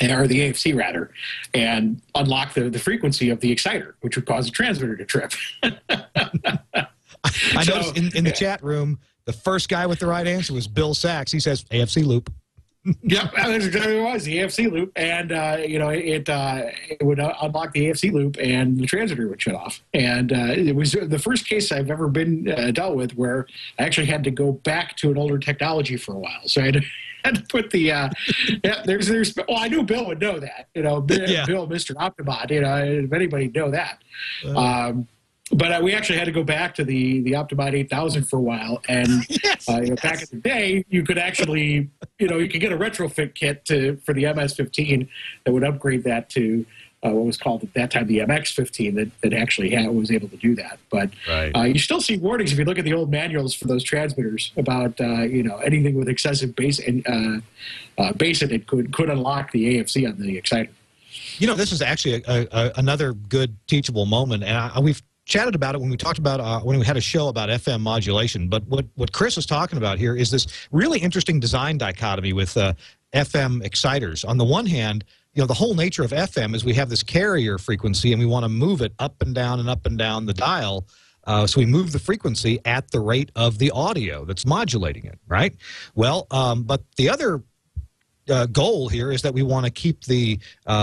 G: or the AFC rather, and unlock the frequency of the exciter, which would cause the transmitter to trip.
A: I noticed in the chat room, the first guy with the right answer was Bill Sachs. He says AFC loop.
G: Yep, that's exactly what it was, the AFC loop. And, it would unlock the AFC loop and the transmitter would shut off. And it was the first case I've ever been dealt with where I actually had to go back to an older technology for a while. So I had to put the, I knew Bill would know that, Bill, Mr. Optimon, if anybody would know that. But we actually had to go back to the Optimon 8000 for a while, and back in the day, you could actually, you could get a retrofit kit for the MS-15 that would upgrade that to what was called at that time the MX-15 that actually was able to do that. But you still see warnings if you look at the old manuals for those transmitters about anything with excessive bass and bass in it could unlock the AFC on the exciter.
A: This is actually another good teachable moment, and we've chatted about it when we talked about when we had a show about FM modulation. But what Chris is talking about here is this really interesting design dichotomy with FM exciters. On the one hand, the whole nature of FM is we have this carrier frequency and we want to move it up and down the dial. So we move the frequency at the rate of the audio that's modulating it, right? Well, but the other goal here is that we want to keep the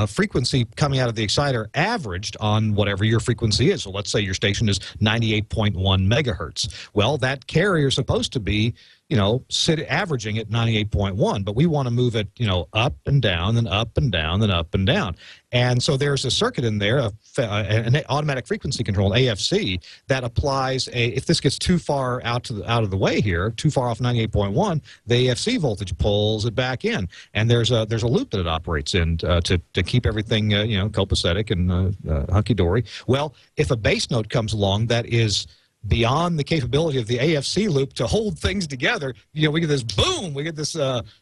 A: frequency coming out of the exciter averaged on whatever your frequency is. So let's say your station is 98.1 megahertz. Well, that carrier is supposed to be, averaging at 98.1, but we want to move it, up and down and up and down and up and down. And so there's a circuit in there, an automatic frequency control, AFC, that applies if this gets too far out of the way here, too far off 98.1, the AFC voltage pulls it back in. And there's a loop that it operates in to keep everything, copacetic and hunky-dory. Well, if a bass note comes along that is beyond the capability of the AFC loop to hold things together, we get this boom, we get this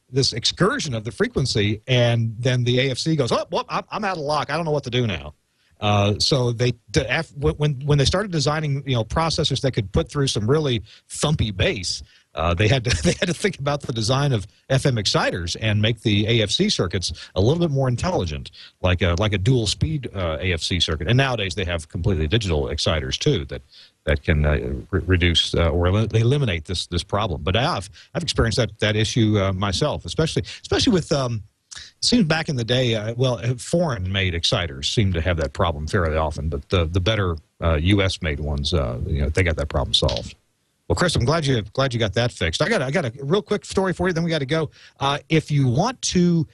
A: this excursion of the frequency, and then the AFC goes, oh, well, I'm out of luck. I don't know what to do now. So when they started designing processors that could put through some really thumpy bass, they had to think about the design of FM exciters and make the AFC circuits a little bit more intelligent, like a dual speed AFC circuit. And nowadays they have completely digital exciters too that can reduce or eliminate this problem. But I've experienced that issue myself, especially with. It seems back in the day, foreign-made exciters seem to have that problem fairly often, but the better U.S.-made ones, they got that problem solved. Well, Chris, I'm glad you got that fixed. I got a real quick story for you. Then we got to go. If you want to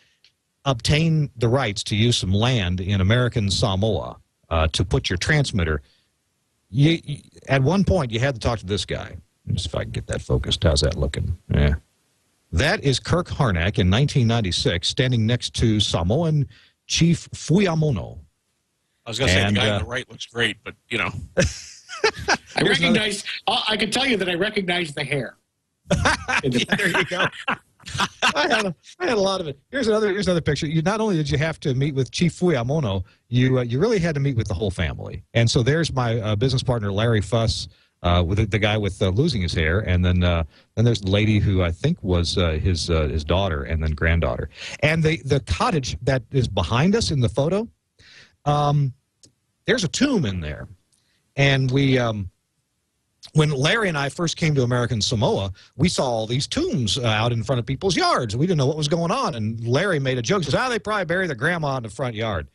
A: obtain the rights to use some land in American Samoa to put your transmitter, at one point you had to talk to this guy. Let's see if I can get that focused. How's that looking? Yeah. That is Kirk Harnack in 1996, standing next to Samoan Chief Fuyamono.
E: I was going to say, the guy on the right looks great, but, you know.
G: I can tell you that I recognize the hair.
A: There you go. I had a lot of it. Here's another picture. Not only did you have to meet with Chief Fuyamono, you really had to meet with the whole family. And so there's my business partner, Larry Fuss, with the guy with losing his hair, and then there's the lady who I think was his daughter and then granddaughter. And the cottage that is behind us in the photo, there's a tomb in there. And we, when Larry and I first came to American Samoa, we saw all these tombs out in front of people's yards. We didn't know what was going on. And Larry made a joke. He says, they probably bury their grandma in the front yard.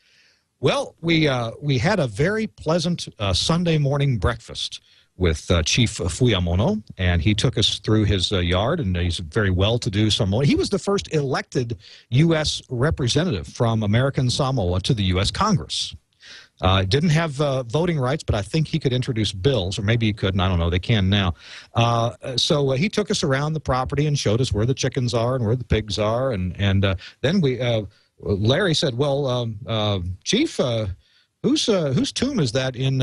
A: Well, we had a very pleasant Sunday morning breakfast with Chief Fuyamono, and he took us through his yard, and he's a very well-to-do Samoan. He was the first elected U.S. representative from American Samoa to the U.S. Congress. Didn't have voting rights, but I think he could introduce bills, or maybe he couldn't. I don't know. They can now. So he took us around the property and showed us where the chickens are and where the pigs are. And then Larry said, well, Chief, whose tomb is that in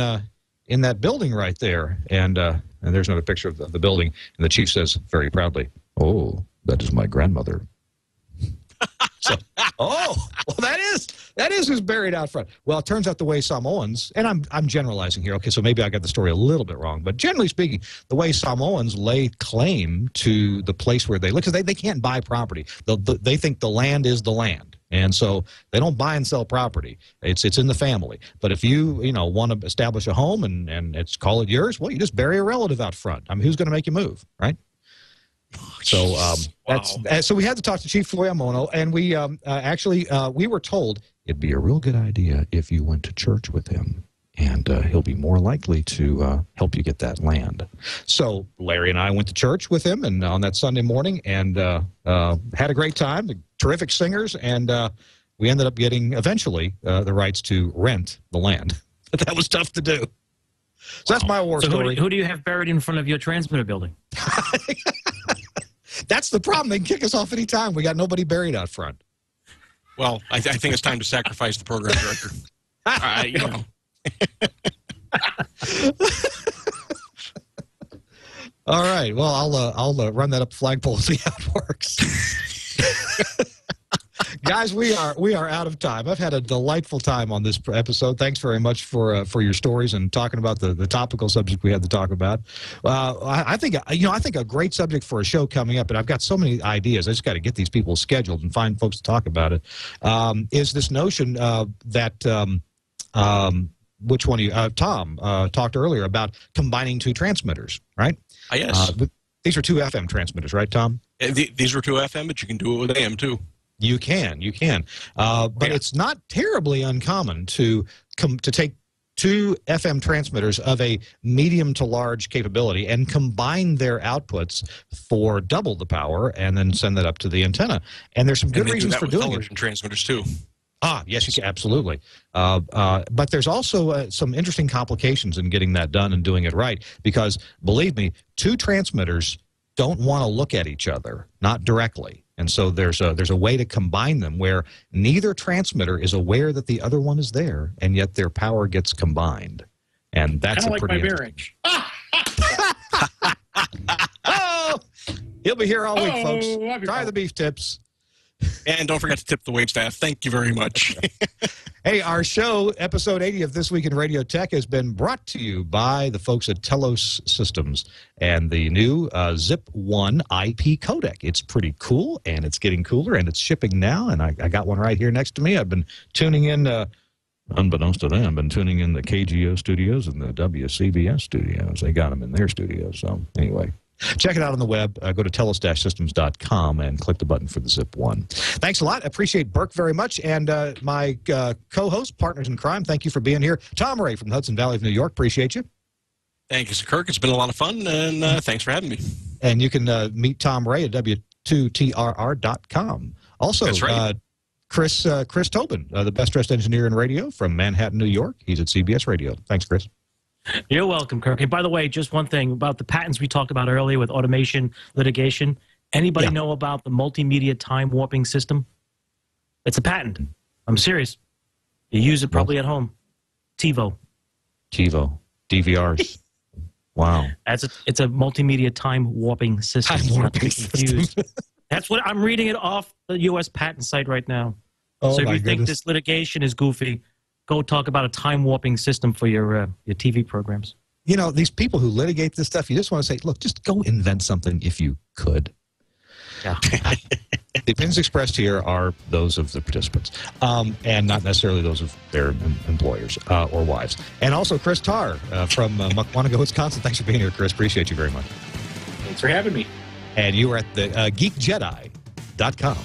A: that building right there? And there's another picture of the building. And the chief says very proudly, oh, that is my grandmother. So, well, that is who's buried out front. Well, it turns out the way Samoans, and I'm generalizing here, okay, so maybe I got the story a little bit wrong, but generally speaking, the way Samoans lay claim to the place where they live, because they can't buy property. They think the land is the land, and so they don't buy and sell property. It's in the family. But if you want to establish a home and call it yours, well, you just bury a relative out front. I mean, who's going to make you move, right? So so we had to talk to Chief Fuyamono, and we we were told it'd be a real good idea if you went to church with him, and he'll be more likely to help you get that land. So Larry and I went to church with him, and on that Sunday morning, and had a great time. Terrific singers, and we ended up getting eventually the rights to rent the land. But that was tough to do. So that's my war story.
F: Who do you have buried in front of your transmitter building?
A: That's the problem. They can kick us off any time. We got nobody buried out front.
E: Well, I think it's time to sacrifice the program director.
A: All right. Well, I'll run that up the flagpole and see how it works. Guys, we are out of time. I've had a delightful time on this episode. Thanks very much for your stories and talking about the topical subject we had to talk about. I think a great subject for a show coming up, and I've got so many ideas. I just got to get these people scheduled and find folks to talk about it. Is this notion that which one of you, Tom, talked earlier about combining two transmitters, right?
E: Yes.
A: These are two FM transmitters, right, Tom?
E: These are two FM, but you can do it with AM too.
A: You can. But it's not terribly uncommon to take two FM transmitters of a medium to large capability and combine their outputs for double the power and then send that up to the antenna. And there's some good reasons for doing it.
E: Television transmitters too.
A: Yes, you can, absolutely. But there's also some interesting complications in getting that done and doing it right, because believe me, two transmitters don't want to look at each other, not directly. And so there's a way to combine them where neither transmitter is aware that the other one is there, and yet their power gets combined. And that's
G: kind of like my marriage.
A: Oh, he'll be here all week, folks. Try the beef tips.
E: And don't forget to tip the wait staff. Thank you very much.
A: Hey, our show, episode 80 of This Week in Radio Tech, has been brought to you by the folks at Telos Systems and the new Zip 1 IP codec. It's pretty cool, and it's getting cooler, and it's shipping now, and I got one right here next to me. I've been tuning in, unbeknownst to them, I've been tuning in the KGO studios and the WCBS studios. They got them in their studios, so anyway. Check it out on the web. Go to telos-systems.com and click the button for the Zip 1. Thanks a lot. I appreciate Burke very much. And my co-host, partners in crime, thank you for being here. Tom Ray from the Hudson Valley of New York. Appreciate you.
E: Thank you, Sir Kirk. It's been a lot of fun, and thanks for having me.
A: And you can meet Tom Ray at w2trr.com. Also,
E: that's right.
A: Chris Tobin, the best-dressed engineer in radio from Manhattan, New York. He's at CBS Radio. Thanks, Chris.
F: You're welcome, Kirk. And by the way, just one thing about the patents we talked about earlier with automation litigation. Anybody know about the multimedia time warping system? It's a patent. I'm serious. You use it probably at home. TiVo. DVRs. Wow. It's a multimedia time warping system.
A: Time warping system.
F: That's what I'm reading it off the U.S. patent site right now.
A: Oh,
F: so if
A: my
F: you think
A: goodness.
F: this litigation is goofy, go talk about a time warping system for your TV programs.
A: You know, these people who litigate this stuff, you just want to say, look, just go invent something if you could.
F: Yeah.
A: The opinions expressed here are those of the participants, and not necessarily those of their employers or wives. And also Chris Tarr from Muckwanega, Wisconsin. Thanks for being here, Chris. Appreciate you very much.
G: Thanks for having me.
A: And you are at the geekjedi.com.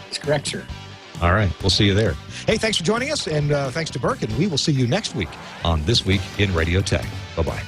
G: That's correct, sir.
A: All right. We'll see you there. Hey, thanks for joining us, and thanks to Burke, and we will see you next week on This Week in Radio Tech. Bye-bye.